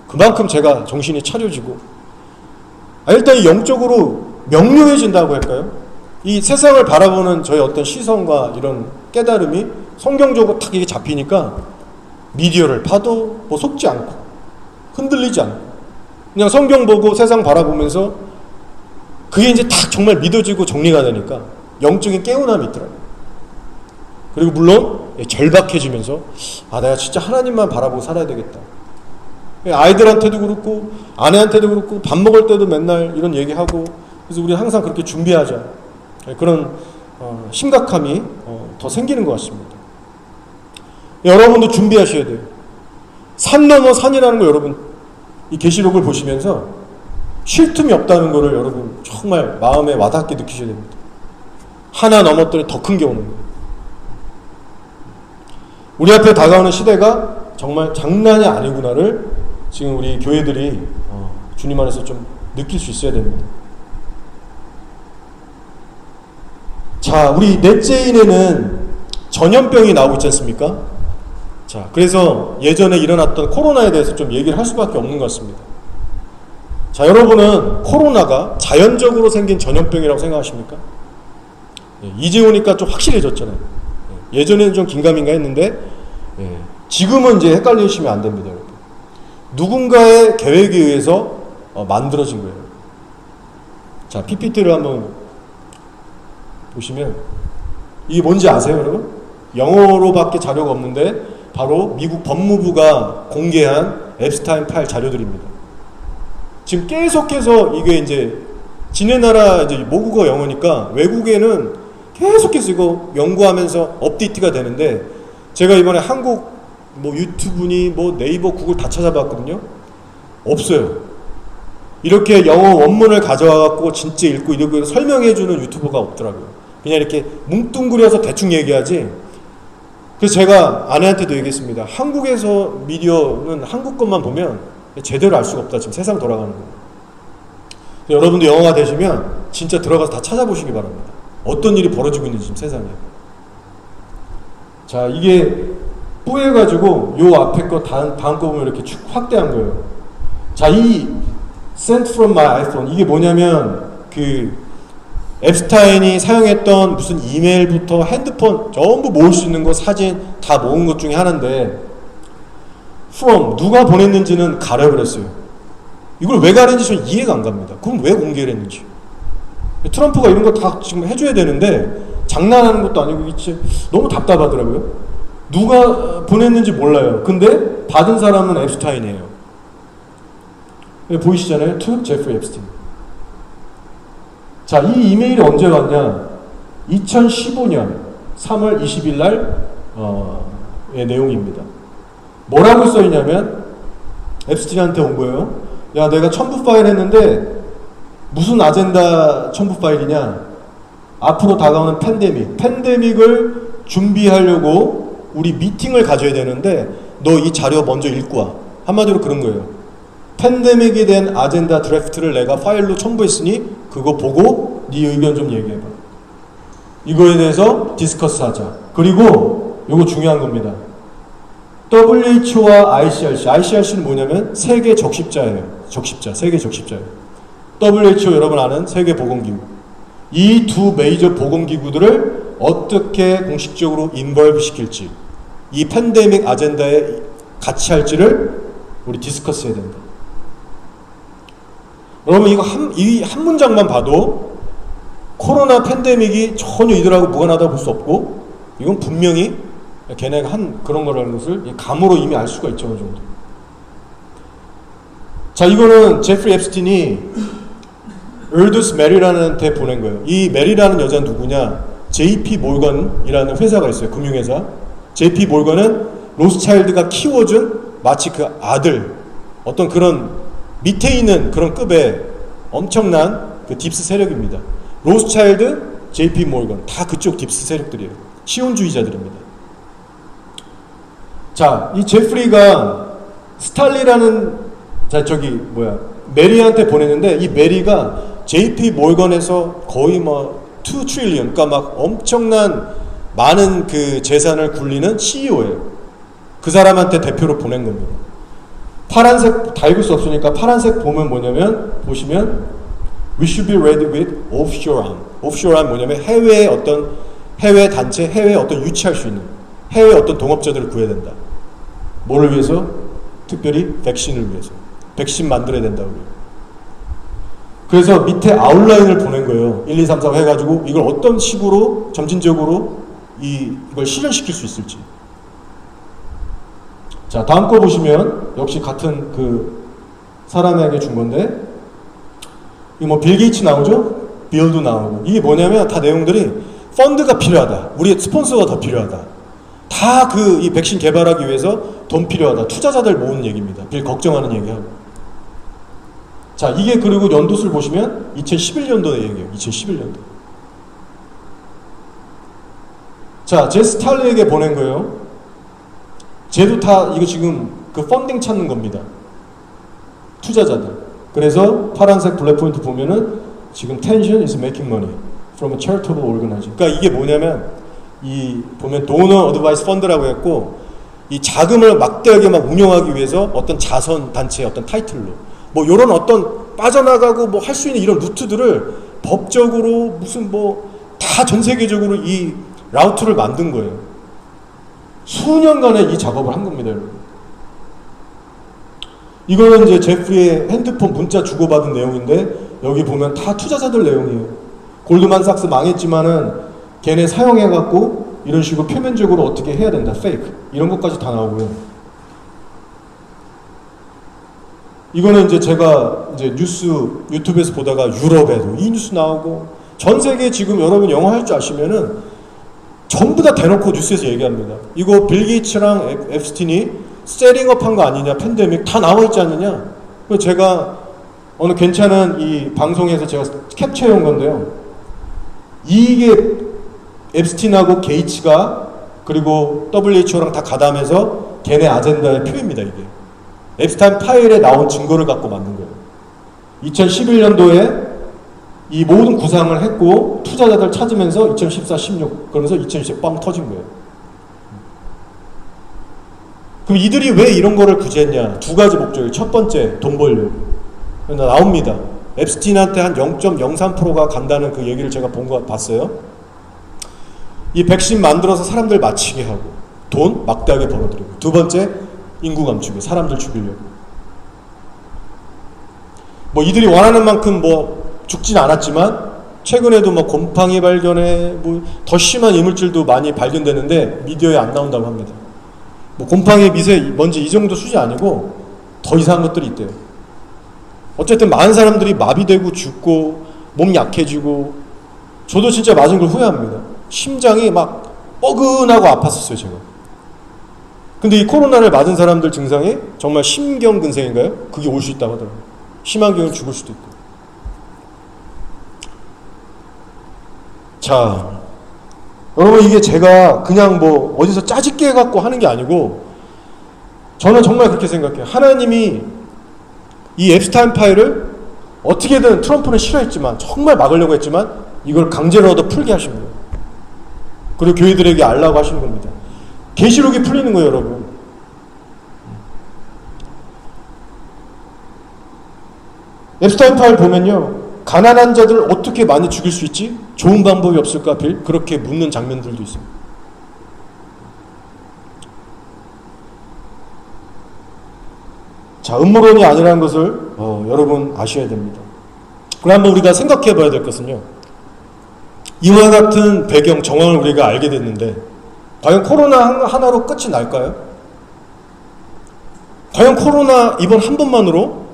그만큼 제가 정신이 차려지고 일단 영적으로 명료해진다고 할까요? 이 세상을 바라보는 저의 어떤 시선과 이런 깨달음이 성경적으로 딱 이게 잡히니까 미디어를 봐도 속지 않고 흔들리지 않고 그냥 성경 보고 세상 바라보면서 그게 이제 딱 정말 믿어지고 정리가 되니까 영적인 깨우남이 있더라고요. 그리고 물론 절박해지면서 내가 진짜 하나님만 바라보고 살아야 되겠다. 아이들한테도 그렇고 아내한테도 그렇고 밥 먹을 때도 맨날 이런 얘기하고, 그래서 우리 항상 그렇게 준비하자. 그런 심각함이 더 생기는 것 같습니다. 여러분도 준비하셔야 돼요. 산 넘어 산이라는 거 여러분 이 계시록을 보시면서 쉴 틈이 없다는 거를 여러분 정말 마음에 와닿게 느끼셔야 됩니다. 하나 넘었더니 더 큰 게 오는 거예요. 우리 앞에 다가오는 시대가 정말 장난이 아니구나를 지금 우리 교회들이 주님 안에서 좀 느낄 수 있어야 됩니다. 자, 우리 넷째 인에는 전염병이 나오고 있지 않습니까? 자, 그래서 예전에 일어났던 코로나에 대해서 좀 얘기를 할 수밖에 없는 것 같습니다. 자, 여러분은 코로나가 자연적으로 생긴 전염병이라고 생각하십니까? 이제 오니까 좀 확실해졌잖아요. 예전에는 좀 긴가민가 했는데 지금은 이제 헷갈리시면 안 됩니다. 여러분. 누군가의 계획에 의해서 만들어진 거예요. 자, PPT를 한번 보시면 이게 뭔지 아세요, 여러분? 영어로밖에 자료가 없는데 바로 미국 법무부가 공개한 앱스타인 파일 자료들입니다. 지금 계속해서 이게 이제 지네 나라 이제 모국어 영어니까 외국에는 계속해서 이거 연구하면서 업데이트가 되는데 제가 이번에 한국 뭐 유튜브니 뭐 네이버 구글 다 찾아봤거든요. 없어요. 이렇게 영어 원문을 가져와 갖고 진짜 읽고 이렇게 설명해주는 유튜버가 없더라고요. 그냥 이렇게 뭉뚱그려서 대충 얘기하지. 그래서 제가 아내한테도 얘기했습니다. 한국에서 미디어는 한국 것만 보면 제대로 알 수가 없다. 지금 세상 돌아가는 거. 여러분도 영어가 되시면 진짜 들어가서 다 찾아보시기 바랍니다. 어떤 일이 벌어지고 있는지 지금 세상에. 자, 이게 뿌해가지고 요 앞에 거 다음 거 보면 이렇게 쭉 확대한 거예요. 자, 이 sent from my iPhone 이게 뭐냐면 그 앱스타인이 사용했던 무슨 이메일부터 핸드폰 전부 모을 수 있는 거 사진 다 모은 것 중에 하나인데 from 누가 보냈는지는 가려버렸어요. 이걸 왜 가렸는지 저는 이해가 안 갑니다. 그럼 왜 공개를 했는지. 트럼프가 이런 거 다 지금 해줘야 되는데 장난하는 것도 아니고 이게 너무 답답하더라고요. 누가 보냈는지 몰라요. 근데 받은 사람은 앱스타인이에요. 보이시잖아요. to 제프리 앱스타인. 자, 이 이메일이 언제 왔냐? 2015년 3월 20일 날의 내용입니다. 뭐라고 써있냐면 앱스타인한테 온 거예요. 야, 내가 첨부 파일 했는데 무슨 아젠다 첨부 파일이냐? 앞으로 다가오는 팬데믹을 준비하려고 우리 미팅을 가져야 되는데 너 이 자료 먼저 읽고 와. 한마디로 그런 거예요. 팬데믹에 대한 아젠다 드래프트를 내가 파일로 첨부했으니 그거 보고 네 의견 좀 얘기해봐. 이거에 대해서 디스커스 하자. 그리고 이거 중요한 겁니다. WHO와 ICRC는 뭐냐면 세계 적십자예요. 세계 적십자예요. WHO 여러분 아는 세계보건기구. 이 두 메이저 보건기구들을 어떻게 공식적으로 인벌브 시킬지, 이 팬데믹 아젠다에 같이 할지를 우리 디스커스 해야 된다. 여러분 이거 이 한 문장만 봐도 코로나 팬데믹이 전혀 이들하고 무관하다고 볼 수 없고 이건 분명히 걔네가 한 그런 거라는 것을 감으로 이미 알 수가 있죠. 어느 정도. 자, 이거는 제프리 앱스틴이 얼두스 메리라는 데 보낸 거예요. 이 메리라는 여자는 누구냐? JP 몰건이라는 회사가 있어요. 금융회사. JP 몰건은 로스차일드가 키워준 마치 그 아들, 어떤 그런 밑에 있는 그런 급의 엄청난 그 딥스 세력입니다. 로스차일드, JP 몰건 다 그쪽 딥스 세력들이에요. 시온주의자들입니다. 자, 이 제프리가 스탈리라는 메리한테 보냈는데 이 메리가 JP 몰건에서 거의 뭐 2 트릴리언, 그러니까 막 엄청난 많은 그 재산을 굴리는 CEO예요. 그 사람한테 대표로 보낸 겁니다. 파란색 다 읽을 수 없으니까 파란색 보면 뭐냐면 보시면 We should be ready with offshore arm. offshore arm 뭐냐면 해외의 어떤 해외 단체, 해외에 어떤 유치할 수 있는 해외 어떤 동업자들을 구해야 된다. 뭐를 위해서? 특별히 백신을 위해서. 백신 만들어야 된다고 그래요. 그래서 밑에 아웃라인을 보낸 거예요. 1, 2, 3, 4 해가지고 이걸 어떤 식으로 점진적으로 이걸 실현시킬 수 있을지. 자, 다음 거 보시면 역시 같은 그 사람에게 준 건데 이 뭐 빌 게이츠 나오죠? 빌도 나오고. 이게 뭐냐면 다 내용들이 펀드가 필요하다. 우리의 스폰서가 더 필요하다. 다 그 이 백신 개발하기 위해서 돈 필요하다. 투자자들 모으는 얘기입니다. 빌 걱정하는 얘기하고. 자, 이게 그리고 연도수를 보시면 2011년도의 얘기예요. 2011년도. 자, 제 스탈리에게 보낸 거예요. 쟤도 다 이거 지금 그 펀딩 찾는 겁니다. 투자자들. 그래서 파란색 블랙 포인트 보면은 지금 Tension is making money from a charitable organization. 그러니까 이게 뭐냐면 이 보면 도너 어드바이스 펀드라고 했고 이 자금을 막대하게 막 운영하기 위해서 어떤 자선 단체의 어떤 타이틀로 뭐 요런 어떤 빠져나가고 뭐 할 수 있는 이런 루트들을 법적으로 무슨 뭐 다 전 세계적으로 이 라우트를 만든 거예요. 수년간의 이 작업을 한 겁니다, 여러분. 이거는 이제 제프리의 핸드폰 문자 주고받은 내용인데 여기 보면 다 투자자들 내용이에요. 골드만삭스 망했지만은 걔네 사용해갖고 이런 식으로 표면적으로 어떻게 해야 된다, 페이크 이런 것까지 다 나오고요. 이거는 이제 제가 이제 뉴스 유튜브에서 보다가 유럽에도 이 뉴스 나오고 전 세계 지금 여러분 영어 할 줄 아시면은 전부 다 대놓고 뉴스에서 얘기합니다. 이거 빌 게이츠랑 앱스틴이 세링업한 거 아니냐, 팬데믹 다 나와 있지 않느냐. 그래서 제가 어느 괜찮은 이 방송에서 제가 캡처해온 건데요. 이게 앱스틴하고 게이츠가 그리고 WHO랑 다 가담해서 걔네 아젠다의 표입니다. 이게 앱스타인 파일에 나온 증거를 갖고 만든 거예요. 2011년도에 이 모든 구상을 했고 투자자들 찾으면서 2014, 16 그러면서 2020 빵 터진 거예요. 그럼 이들이 왜 이런 거를 구제했냐? 두 가지 목적이. 첫 번째, 돈 벌려고. 나옵니다. 앱스틴한테 한 0.03%가 간다는 그 얘기를 제가 봤어요. 이 백신 만들어서 사람들 맞히게 하고 돈 막대하게 벌어들이고. 두 번째, 인구 감축이, 사람들 죽이려고. 뭐 이들이 원하는 만큼 뭐 죽진 않았지만 최근에도 뭐 곰팡이 발견에 뭐 더 심한 이물질도 많이 발견되는데 미디어에 안 나온다고 합니다. 뭐 곰팡이, 미세먼지 이 정도 수준이 아니고 더 이상한 것들이 있대요. 어쨌든 많은 사람들이 마비되고 죽고 몸 약해지고, 저도 진짜 맞은 걸 후회합니다. 심장이 막 뻐근하고 아팠었어요, 제가. 근데 이 코로나를 맞은 사람들 증상이 정말 심경근생인가요? 그게 올 수 있다고 하더라고요. 심한 경우는 죽을 수도 있고. 자, 여러분, 이게 제가 그냥 뭐 어디서 짜집게 해갖고 하는 게 아니고 저는 정말 그렇게 생각해요. 하나님이 이 앱스타인 파일을 어떻게든 트럼프는 싫어했지만 정말 막으려고 했지만 이걸 강제로라도 풀게 하신 거예요. 그리고 교회들에게 알라고 하시는 겁니다. 계시록이 풀리는 거예요, 여러분. 앱스타인 파일 보면요, 가난한 자들 어떻게 많이 죽일 수 있지? 좋은 방법이 없을까, 빌? 그렇게 묻는 장면들도 있습니다. 자, 음모론이 아니라는 것을 여러분 아셔야 됩니다. 그럼 한번 우리가 생각해 봐야 될 것은요, 이와 같은 배경, 정황을 우리가 알게 됐는데 과연 코로나 하나로 끝이 날까요? 과연 코로나 이번 한 번만으로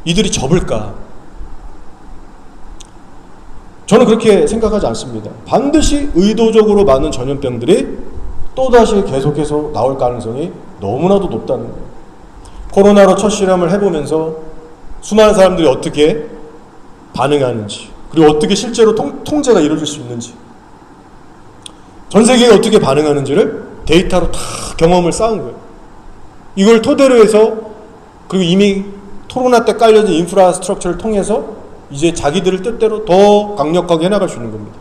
이들이 접을까? 저는 그렇게 생각하지 않습니다. 반드시 의도적으로 많은 전염병들이 또다시 계속해서 나올 가능성이 너무나도 높다는 거예요. 코로나로 첫 실험을 해보면서 수많은 사람들이 어떻게 반응하는지, 그리고 어떻게 실제로 통제가 이루어질 수 있는지, 전 세계가 어떻게 반응하는지를 데이터로 다 경험을 쌓은 거예요. 이걸 토대로 해서, 그리고 이미 코로나 때 깔려진 인프라스트럭처를 통해서 이제 자기들의 뜻대로 더 강력하게 해나갈 수 있는 겁니다.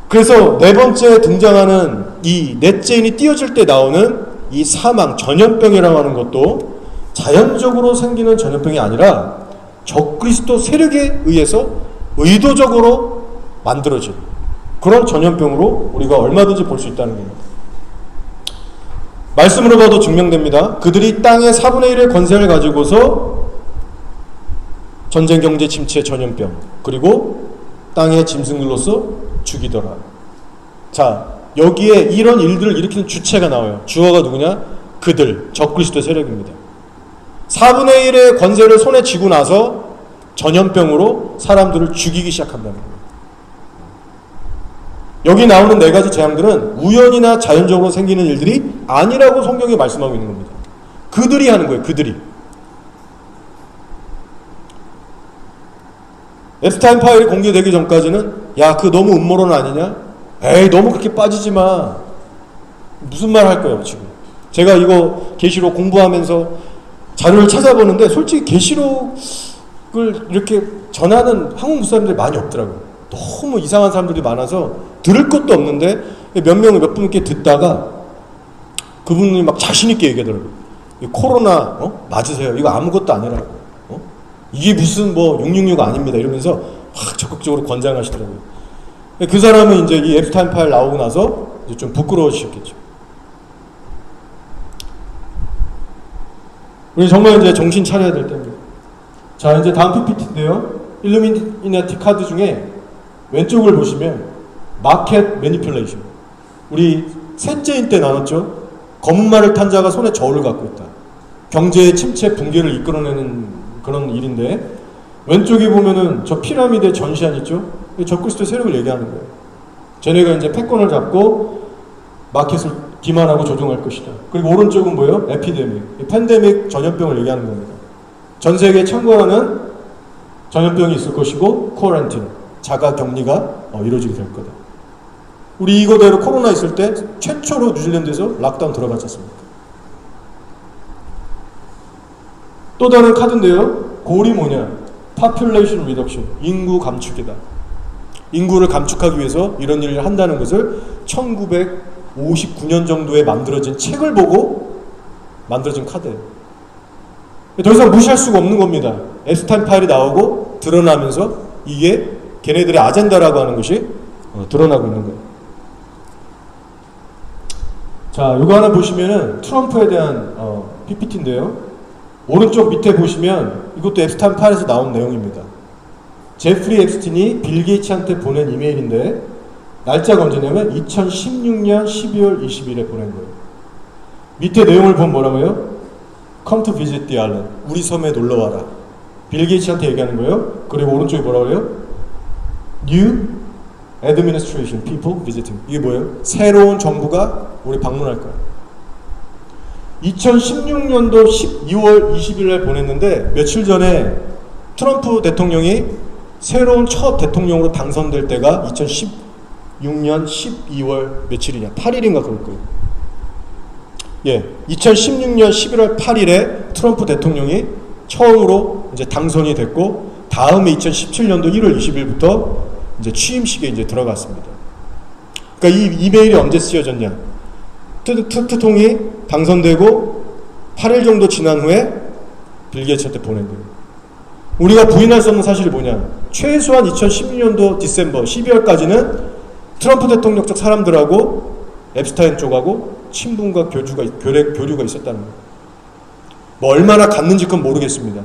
그래서 네 번째 등장하는 이 넷째인이 띄어질 때 나오는 이 사망, 전염병이라고 하는 것도 자연적으로 생기는 전염병이 아니라 적그리스도 세력에 의해서 의도적으로 만들어진 그런 전염병으로 우리가 얼마든지 볼 수 있다는 겁니다. 말씀으로 봐도 증명됩니다. 그들이 땅의 4분의 1의 권세를 가지고서 전쟁, 경제, 침체, 전염병, 그리고 땅의 짐승들로서 죽이더라. 자, 여기에 이런 일들을 일으키는 주체가 나와요. 주어가 누구냐? 그들, 적그리스도 세력입니다. 4분의 1의 권세를 손에 쥐고 나서 전염병으로 사람들을 죽이기 시작한다는 거예요. 여기 나오는 네 가지 재앙들은 우연이나 자연적으로 생기는 일들이 아니라고 성경이 말씀하고 있는 겁니다. 그들이 하는 거예요. 그들이. 앱스타인 파일이 공개되기 전까지는 야, 그거 너무 음모론 아니냐? 에이, 너무 그렇게 빠지지 마. 무슨 말 할 거예요, 지금. 제가 이거 계시록 공부하면서 자료를 찾아보는데 솔직히 계시록을 이렇게 전하는 한국 목사님들이 많이 없더라고요. 너무 이상한 사람들이 많아서 들을 것도 없는데 몇 분께 듣다가 그분이 막 자신있게 얘기하더라고요. 코로나 맞으세요. 이거 아무것도 아니라고. 이게 무슨 뭐 666 아닙니다. 이러면서 확 적극적으로 권장하시더라고요. 그 사람은 이제 이 앱스타인 파일 나오고 나서 이제 좀 부끄러워지셨겠죠. 우리 정말 이제 정신 차려야 될 때입니다. 자, 이제 다음 PPT인데요. 일루미나티 카드 중에 왼쪽을 보시면 마켓 매니플레이션. 우리 셋째인 때 나눴죠. 검은 말을 탄 자가 손에 저울을 갖고 있다. 경제의 침체 붕괴를 이끌어내는 그런 일인데, 왼쪽에 보면은 저 피라미드의 전시안 있죠? 적그리스도의 세력을 얘기하는 거예요. 쟤네가 이제 패권을 잡고 마켓을 기만하고 조종할 것이다. 그리고 오른쪽은 뭐예요? 에피데믹. 팬데믹, 전염병을 얘기하는 겁니다. 전 세계에 창궐하는 전염병이 있을 것이고, 코어렌틴, 자가 격리가 이루어지게 될 거다. 우리 이거대로 코로나 있을 때 최초로 뉴질랜드에서 락다운 들어갔지 않습니까? 또 다른 카드인데요. 골이 뭐냐? Population Reduction, 인구 감축이다. 인구를 감축하기 위해서 이런 일을 한다는 것을 1959년 정도에 만들어진 책을 보고 만들어진 카드예요. 더 이상 무시할 수가 없는 겁니다. 앱스타인 파일이 나오고 드러나면서 이게 걔네들의 아젠다라고 하는 것이 드러나고 있는 거예요. 자, 이거 하나 보시면은 트럼프에 대한 PPT인데요. 오른쪽 밑에 보시면 이것도 앱스타인 파일에서 나온 내용입니다. 제프리 앱스틴이 빌 게이츠한테 보낸 이메일인데 날짜가 언제냐면 2016년 12월 20일에 보낸 거예요. 밑에 내용을 보면 뭐라고요? Come to visit the island. 우리 섬에 놀러와라. 빌 게이츠한테 얘기하는 거예요. 그리고 오른쪽에 뭐라고 해요? New administration people visiting. 이게 뭐예요? 새로운 정부가 우리 방문할 거예요. 2016년도 12월 20일에 보냈는데 며칠 전에 트럼프 대통령이 새로운 첫 대통령으로 당선될 때가 2016년 12월 며칠이냐? 8일인가 그럴 거예요. 예, 2016년 11월 8일에 트럼프 대통령이 처음으로 이제 당선이 됐고, 다음에 2017년도 1월 20일부터 이제 취임식에 이제 들어갔습니다. 그러니까 이 이메일이 언제 쓰여졌냐? 트통이 당선되고 8일 정도 지난 후에 빌 게이츠한테 보낸 거예요. 우리가 부인할 수 없는 사실이 뭐냐? 최소한 2016년도 디셈버 12월까지는 트럼프 대통령 쪽 사람들하고 앱스타인 쪽하고 친분과 교류가 있었다는 거예요. 뭐 얼마나 갔는지 그건 모르겠습니다.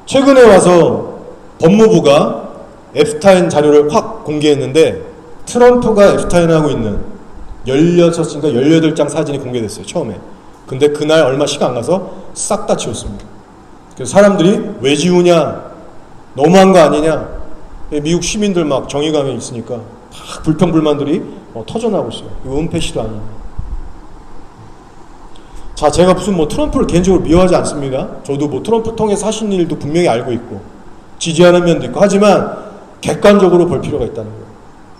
최근에 와서 법무부가 앱스타인 자료를 확 공개했는데 트럼프가 앱스타인하고 있는 16인가 18장 사진이 공개됐어요. 처음에. 근데 그날 얼마 시간 안 가서 싹 다 지웠습니다. 그래서 사람들이 왜 지우냐, 너무한 거 아니냐, 미국 시민들 막 정의감에 있으니까 막 불평불만들이 터져나오고 있어요. 이거 은폐시도 아니냐. 자, 제가 무슨 뭐 트럼프를 개인적으로 미워하지 않습니다. 저도 뭐 트럼프 통해서 하신 일도 분명히 알고 있고 지지하는 면도 있고, 하지만 객관적으로 볼 필요가 있다는 거예요.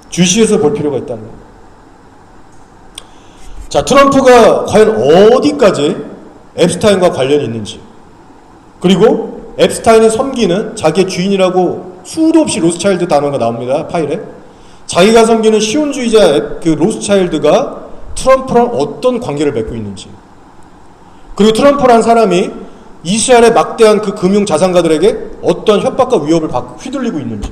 주시해서 볼 필요가 있다는 거예요. 자, 트럼프가 과연 어디까지 앱스타인과 관련이 있는지, 그리고 앱스타인이 섬기는 자기의 주인이라고 수도 없이 로스차일드 단어가 나옵니다. 파일에. 자기가 섬기는 시온주의자 그 로스차일드가 트럼프랑 어떤 관계를 맺고 있는지, 그리고 트럼프란 사람이 이스라엘의 막대한 그 금융 자산가들에게 어떤 협박과 위협을 받고 휘둘리고 있는지,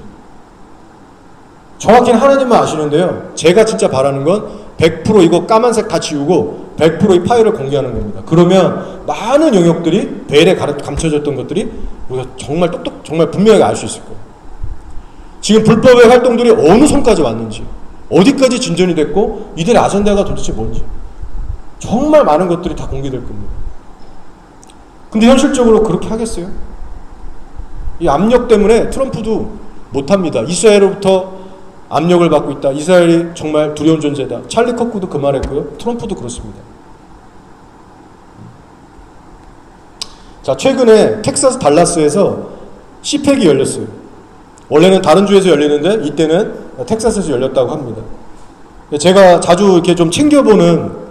정확히는 하나님만 아시는데요. 제가 진짜 바라는 건 100% 이거 까만색 다 지우고 100% 이 파일을 공개하는 겁니다. 그러면 많은 영역들이 베일에 감춰졌던 것들이 우리가 정말 분명하게 알 수 있을 거예요. 지금 불법의 활동들이 어느 선까지 왔는지, 어디까지 진전이 됐고, 이들의 아젠다가 도대체 뭔지, 정말 많은 것들이 다 공개될 겁니다. 근데 현실적으로 그렇게 하겠어요? 이 압력 때문에 트럼프도 못합니다. 이스라엘로부터 압력을 받고 있다. 이스라엘이 정말 두려운 존재다. 찰리 커크도 그 말했고요. 트럼프도 그렇습니다. 자, 최근에 텍사스 달라스에서 CPEC이 열렸어요. 원래는 다른 주에서 열리는데 이때는 텍사스에서 열렸다고 합니다. 제가 자주 이렇게 좀 챙겨보는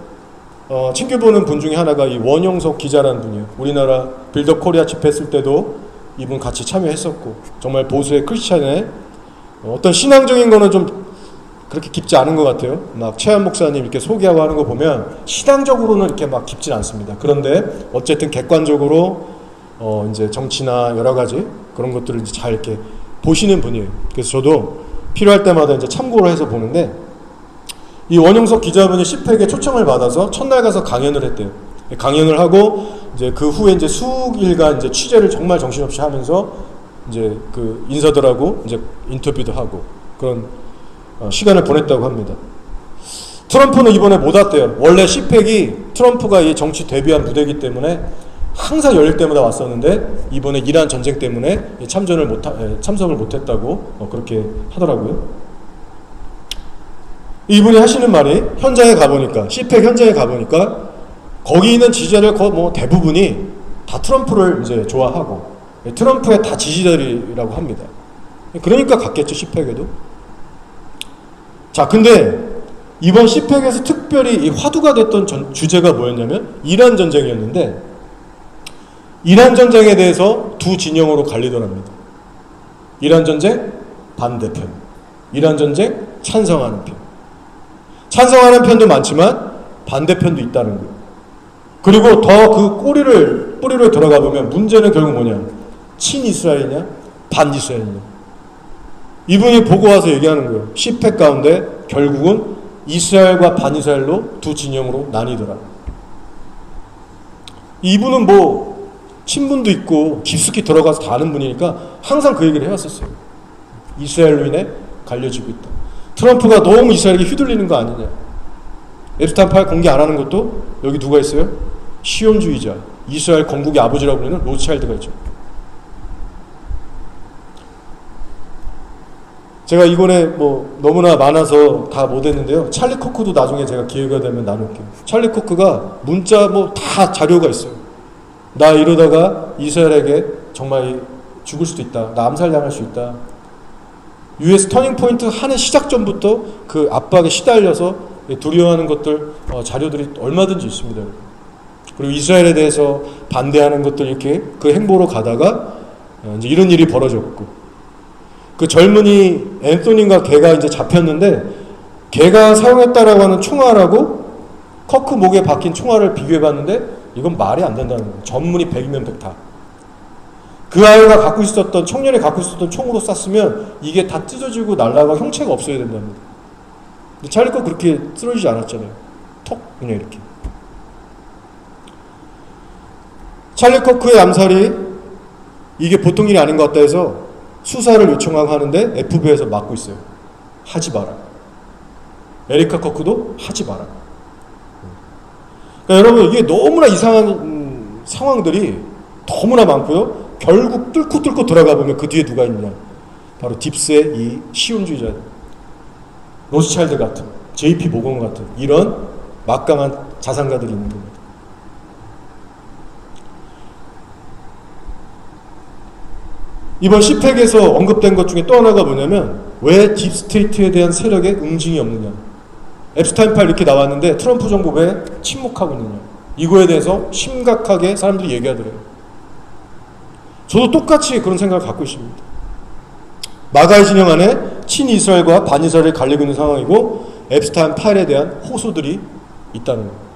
분 중에 하나가 이 원영석 기자라는 분이에요. 우리나라 빌더 코리아 집회했을 때도 이분 같이 참여했었고, 정말 보수의 크리스찬의 어떤 신앙적인 거는 좀 그렇게 깊지 않은 것 같아요. 막 최한 목사님 이렇게 소개하고 하는 거 보면 신앙적으로는 이렇게 막 깊진 않습니다. 그런데 어쨌든 객관적으로 이제 정치나 여러 가지 그런 것들을 이제 잘 이렇게 보시는 분이에요. 그래서 저도 필요할 때마다 이제 참고를 해서 보는데, 이 원영석 기자분이 CPAC에 초청을 받아서 첫날 가서 강연을 했대요. 강연을 하고 이제 그 후에 이제 수일간 이제 취재를 정말 정신없이 하면서 이제 그 인사들하고 이제 인터뷰도 하고 그런 시간을 보냈다고 합니다. 트럼프는 이번에 못 왔대요. 원래 CPAC이 트럼프가 이 정치 데뷔한 무대이기 때문에 항상 열릴 때마다 왔었는데 이번에 이란 전쟁 때문에 참석을 못했다고 그렇게 하더라고요. 이분이 하시는 말이, 현장에 가보니까, CPAC 현장에 가보니까 거기 있는 지지자들 뭐 대부분이 다 트럼프를 이제 좋아하고 트럼프의 다 지지자들이라고 합니다. 그러니까 갔겠죠, CPAC에도. 자, 근데 이번 CPAC에서 특별히 이 화두가 됐던 주제가 뭐였냐면 이란 전쟁이었는데, 이란 전쟁에 대해서 두 진영으로 갈리더랍니다. 이란 전쟁 반대편, 이란 전쟁 찬성하는 편. 찬성하는 편도 많지만 반대편도 있다는 거예요. 그리고 더 그 뿌리를 들어가 보면 문제는 결국 뭐냐? 친이스라엘이냐 반이스라엘이냐. 이분이 보고 와서 얘기하는 거예요. CPAC 가운데 결국은 이스라엘과 반이스라엘로 두 진영으로 나뉘더라. 이분은 뭐 친분도 있고 깊숙이 들어가서 다 아는 분이니까 항상 그 얘기를 해왔었어요. 이스라엘로 인해 갈려지고 있다. 트럼프가 너무 이스라엘에게 휘둘리는 거 아니냐. 앱스타인 파일 공개 안 하는 것도 여기 누가 있어요? 시온주의자, 이스라엘 건국의 아버지라고 불리는 로스차일드가 있죠. 제가 이번에 뭐 너무나 많아서 다 못했는데요. 찰리 코크도 나중에 제가 기회가 되면 나눌게요. 찰리 코크가 문자 뭐 다 자료가 있어요. 나 이러다가 이스라엘에게 정말 죽을 수도 있다. 나 암살당할 수 있다. US 터닝포인트 하는 시작 전부터 그 압박에 시달려서 두려워하는 것들, 자료들이 얼마든지 있습니다. 그리고 이스라엘에 대해서 반대하는 것들 이렇게 그 행보로 가다가 이제 이런 일이 벌어졌고, 그 젊은이 앤소니인가 걔가 이제 잡혔는데 걔가 사용했다라고 하는 총알하고 커크 목에 박힌 총알을 비교해봤는데 이건 말이 안 된다는 거예요. 전문이 100이면 100 다. 그 아이가 갖고 있었던, 청년이 갖고 있었던 총으로 쐈으면 이게 다 찢어지고 날아가고 형체가 없어야 된답니다. 근데 찰리 거 그렇게 쓰러지지 않았잖아요. 턱 그냥 이렇게. 찰리 코크의 암살이 이게 보통 일이 아닌 것 같다 해서 수사를 요청하고 하는데 FBI에서 막고 있어요. 하지 마라. 에리카 코크도 하지 마라. 그러니까 여러분, 이게 너무나 이상한 상황들이 너무나 많고요. 결국 뚫고 들어가 보면 그 뒤에 누가 있느냐. 바로 딥스의 이 시온주의자, 로스차일드 같은, JP 모건 같은 이런 막강한 자산가들이 있는 겁니다. 이번 CPAC에서 언급된 것 중에 또 하나가 뭐냐면, 왜 딥스테이트에 대한 세력에 응징이 없느냐. 앱스타인 파일 이렇게 나왔는데 트럼프 정부 왜 침묵하고 있느냐. 이거에 대해서 심각하게 사람들이 얘기하더래요. 저도 똑같이 그런 생각을 갖고 있습니다. 마가의 진영 안에 친이스라엘과 반이스라엘이 갈리고 있는 상황이고, 앱스타인 파일에 대한 호소들이 있다는 거예요.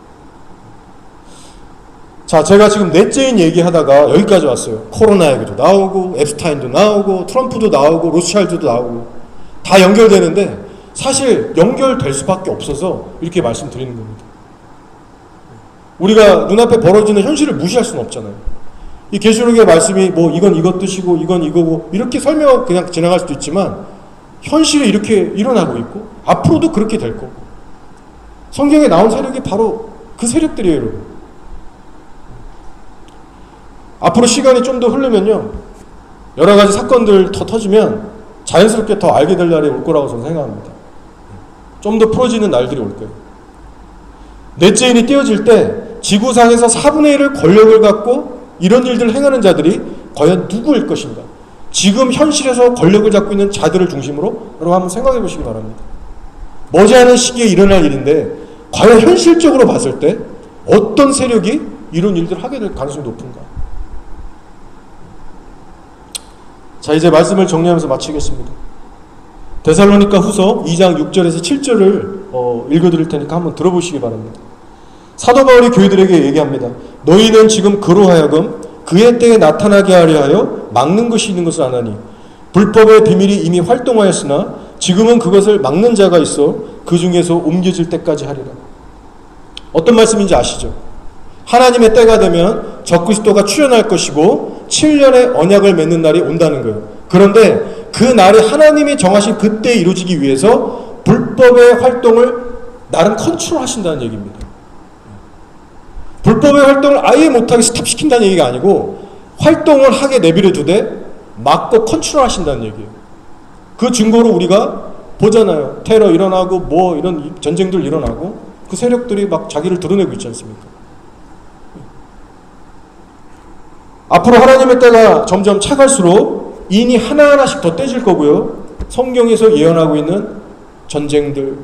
자, 제가 지금 넷째인 얘기하다가 여기까지 왔어요. 코로나 얘기도 나오고, 앱스타인도 나오고, 트럼프도 나오고, 로스차일드도 나오고, 다 연결되는데 사실 연결될 수밖에 없어서 이렇게 말씀드리는 겁니다. 우리가 눈앞에 벌어지는 현실을 무시할 수는 없잖아요. 이 계시록의 말씀이 뭐 이건 이것 뜻이고 이건 이거고 이렇게 설명하고 그냥 지나갈 수도 있지만, 현실이 이렇게 일어나고 있고 앞으로도 그렇게 될 거고, 성경에 나온 세력이 바로 그 세력들이에요, 여러분. 앞으로 시간이 좀 더 흐르면요, 여러 가지 사건들 더 터지면 자연스럽게 더 알게 될 날이 올 거라고 저는 생각합니다. 좀 더 풀어지는 날들이 올 거예요. 넷째인이 띄어질 때 지구상에서 4분의 1을 권력을 갖고 이런 일들을 행하는 자들이 과연 누구일 것인가. 지금 현실에서 권력을 잡고 있는 자들을 중심으로 여러분 한번 생각해 보시기 바랍니다. 머지않은 시기에 일어날 일인데 과연 현실적으로 봤을 때 어떤 세력이 이런 일들을 하게 될 가능성이 높은가. 자, 이제 말씀을 정리하면서 마치겠습니다. 데살로니가 후서 2장 6절에서 7절을 읽어드릴 테니까 한번 들어보시기 바랍니다. 사도 바울이 교회들에게 얘기합니다. 너희는 지금 그로 하여금 그의 때에 나타나게 하려 하여 막는 것이 있는 것을 아나니 불법의 비밀이 이미 활동하였으나 지금은 그것을 막는 자가 있어 그 중에서 옮겨질 때까지 하리라. 어떤 말씀인지 아시죠? 하나님의 때가 되면 적그리스도가 출현할 것이고 7년의 언약을 맺는 날이 온다는 거예요. 그런데 그 날이 하나님이 정하신 그때에 이루어지기 위해서 불법의 활동을 나름 컨트롤하신다는 얘기입니다. 불법의 활동을 아예 못하게 스탑시킨다는 얘기가 아니고 활동을 하게 내버려 두되 막고 컨트롤하신다는 얘기예요. 그 증거로 우리가 보잖아요. 테러 일어나고 뭐 이런 전쟁들 일어나고 그 세력들이 막 자기를 드러내고 있지 않습니까? 앞으로 하나님의 때가 점점 차갈수록 인이 하나하나씩 더 떼질 거고요. 성경에서 예언하고 있는 전쟁들,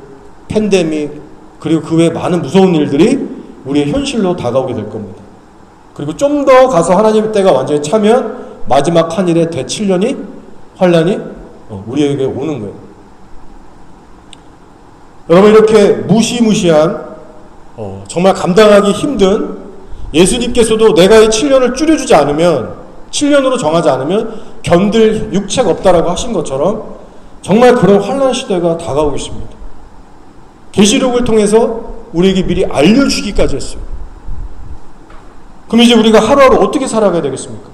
팬데믹, 그리고 그 외 많은 무서운 일들이 우리의 현실로 다가오게 될 겁니다. 그리고 좀 더 가서 하나님의 때가 완전히 차면 마지막 한일의 대7년이 환란이 우리에게 오는 거예요. 여러분, 이렇게 무시무시한 정말 감당하기 힘든, 예수님께서도 내가 이 7년을 줄여주지 않으면, 7년으로 정하지 않으면 견딜 육체가 없다라고 하신 것처럼 정말 그런 환란 시대가 다가오고 있습니다. 계시록을 통해서 우리에게 미리 알려주기까지 했어요. 그럼 이제 우리가 하루하루 어떻게 살아가야 되겠습니까?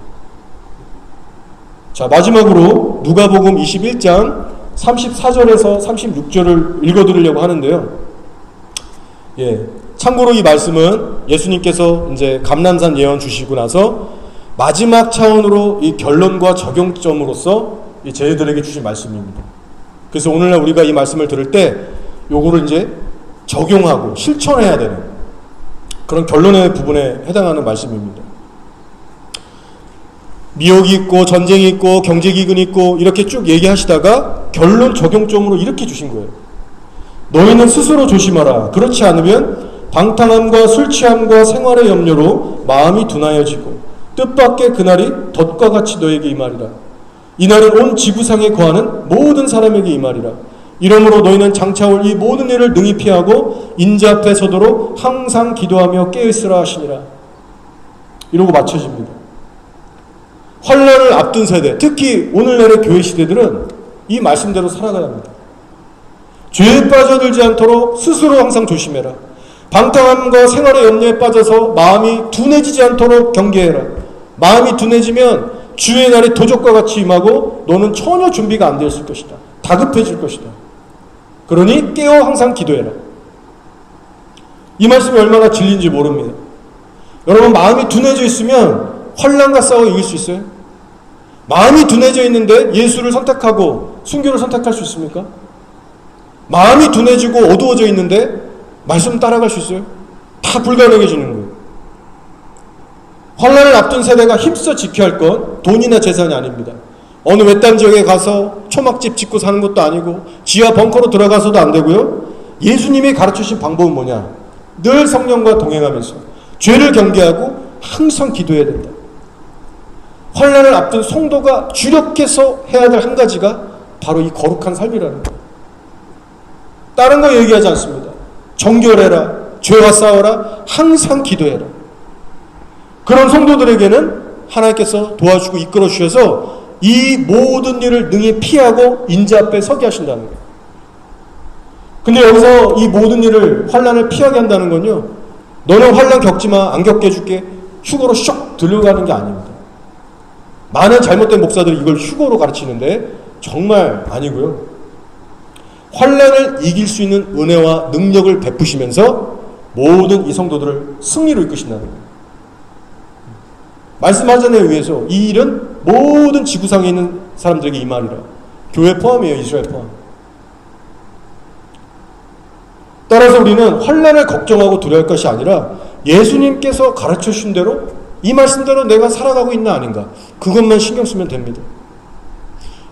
자, 마지막으로 누가복음 21장 34절에서 36절을 읽어드리려고 하는데요. 참고로 이 말씀은 예수님께서 이제 감람산 예언 주시고 나서 마지막 차원으로 이 결론과 적용점으로서 이 제자들에게 주신 말씀입니다. 그래서 오늘날 우리가 이 말씀을 들을 때 요거를 이제 적용하고 실천해야 되는 그런 결론의 부분에 해당하는 말씀입니다. 미혹이 있고 전쟁이 있고 경제기근이 있고 이렇게 쭉 얘기하시다가 결론 적용점으로 이렇게 주신 거예요. 너희는 스스로 조심하라. 그렇지 않으면 방탕함과 술취함과 생활의 염려로 마음이 둔하여지고 뜻밖의 그날이 덫과 같이 너에게 임하리라. 이날은 온 지구상에 거하는 모든 사람에게 임하리라. 이러므로 너희는 장차올 이 모든 일을 능히 피하고 인자 앞에 서도록 항상 기도하며 깨어있으라 하시니라. 이러고 마쳐집니다. 환란을 앞둔 세대, 특히 오늘날의 교회 시대들은 이 말씀대로 살아가야 합니다. 죄에 빠져들지 않도록 스스로 항상 조심해라. 방탕함과 생활의 염려에 빠져서 마음이 둔해지지 않도록 경계해라. 마음이 둔해지면 주의 날이 도적과 같이 임하고 너는 전혀 준비가 안 되었을 것이다. 다급해질 것이다. 그러니 깨어 항상 기도해라. 이 말씀이 얼마나 진리인지 모릅니다. 여러분, 마음이 둔해져 있으면 환난과 싸워 이길 수 있어요? 마음이 둔해져 있는데 예수를 선택하고 순교를 선택할 수 있습니까? 마음이 둔해지고 어두워져 있는데 말씀 따라갈 수 있어요? 다 불가능해지는 거예요. 환난을 앞둔 세대가 힘써 지켜야 할 건 돈이나 재산이 아닙니다. 어느 외딴 지역에 가서 초막집 짓고 사는 것도 아니고 지하 벙커로 들어가서도 안 되고요. 예수님이 가르치신 방법은 뭐냐? 늘 성령과 동행하면서 죄를 경계하고 항상 기도해야 된다. 환난을 앞둔 성도가 주력해서 해야 될 한 가지가 바로 이 거룩한 삶이라는 거예요. 다른 거 얘기하지 않습니다. 정결해라, 죄와 싸워라, 항상 기도해라. 그런 성도들에게는 하나님께서 도와주고 이끌어 주셔서 이 모든 일을 능히 피하고 인자 앞에 서게 하신다는 거예요. 근데 여기서 이 모든 일을, 환난을 피하게 한다는 건요, 너는 환난 겪지 마, 안 겪게 해줄게, 휴거로 슉 들려가는 게 아닙니다. 많은 잘못된 목사들이 이걸 휴거로 가르치는데 정말 아니고요. 환난을 이길 수 있는 은혜와 능력을 베푸시면서 모든 이 성도들을 승리로 이끄신다는 거예요. 말씀하잖아요. 위에서 이 일은 모든 지구상에 있는 사람들에게 임하리라. 교회 포함이에요. 이스라엘 포함. 따라서 우리는 환난을 걱정하고 두려워할 것이 아니라 예수님께서 가르쳐 주신 대로 이 말씀대로 내가 살아가고 있나 아닌가, 그것만 신경 쓰면 됩니다.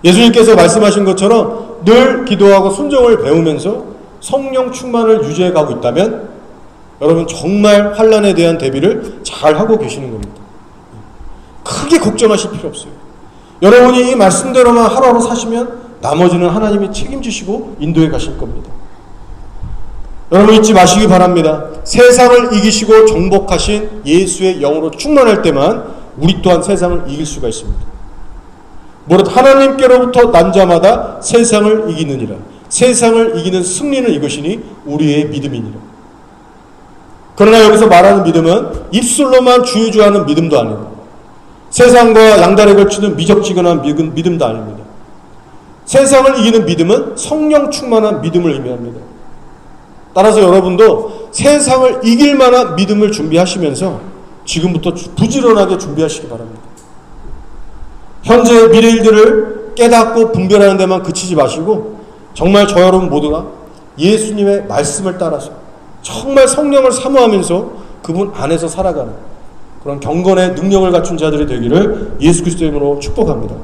예수님께서 말씀하신 것처럼 늘 기도하고 순종을 배우면서 성령 충만을 유지해 가고 있다면 여러분 정말 환난에 대한 대비를 잘 하고 계시는 겁니다. 크게 걱정하실 필요 없어요. 여러분이 이 말씀대로만 하루하루 사시면 나머지는 하나님이 책임지시고 인도해 가실 겁니다. 여러분 잊지 마시기 바랍니다. 세상을 이기시고 정복하신 예수의 영으로 충만할 때만 우리 또한 세상을 이길 수가 있습니다. 무릇 하나님께로부터 난 자마다 세상을 이기느니라. 세상을 이기는 승리는 이것이니 우리의 믿음이니라. 그러나 여기서 말하는 믿음은 입술로만 주유주하는 믿음도 아니고 세상과 양다리 걸치는 미적지근한 믿음도 아닙니다. 세상을 이기는 믿음은 성령 충만한 믿음을 의미합니다. 따라서 여러분도 세상을 이길 만한 믿음을 준비하시면서 지금부터 부지런하게 준비하시기 바랍니다. 현재 미래 일들을 깨닫고 분별하는 데만 그치지 마시고 정말 저 여러분 모두가 예수님의 말씀을 따라서 정말 성령을 사모하면서 그분 안에서 살아가는 그런 경건의 능력을 갖춘 자들이 되기를 예수 그리스도의 이름으로 축복합니다.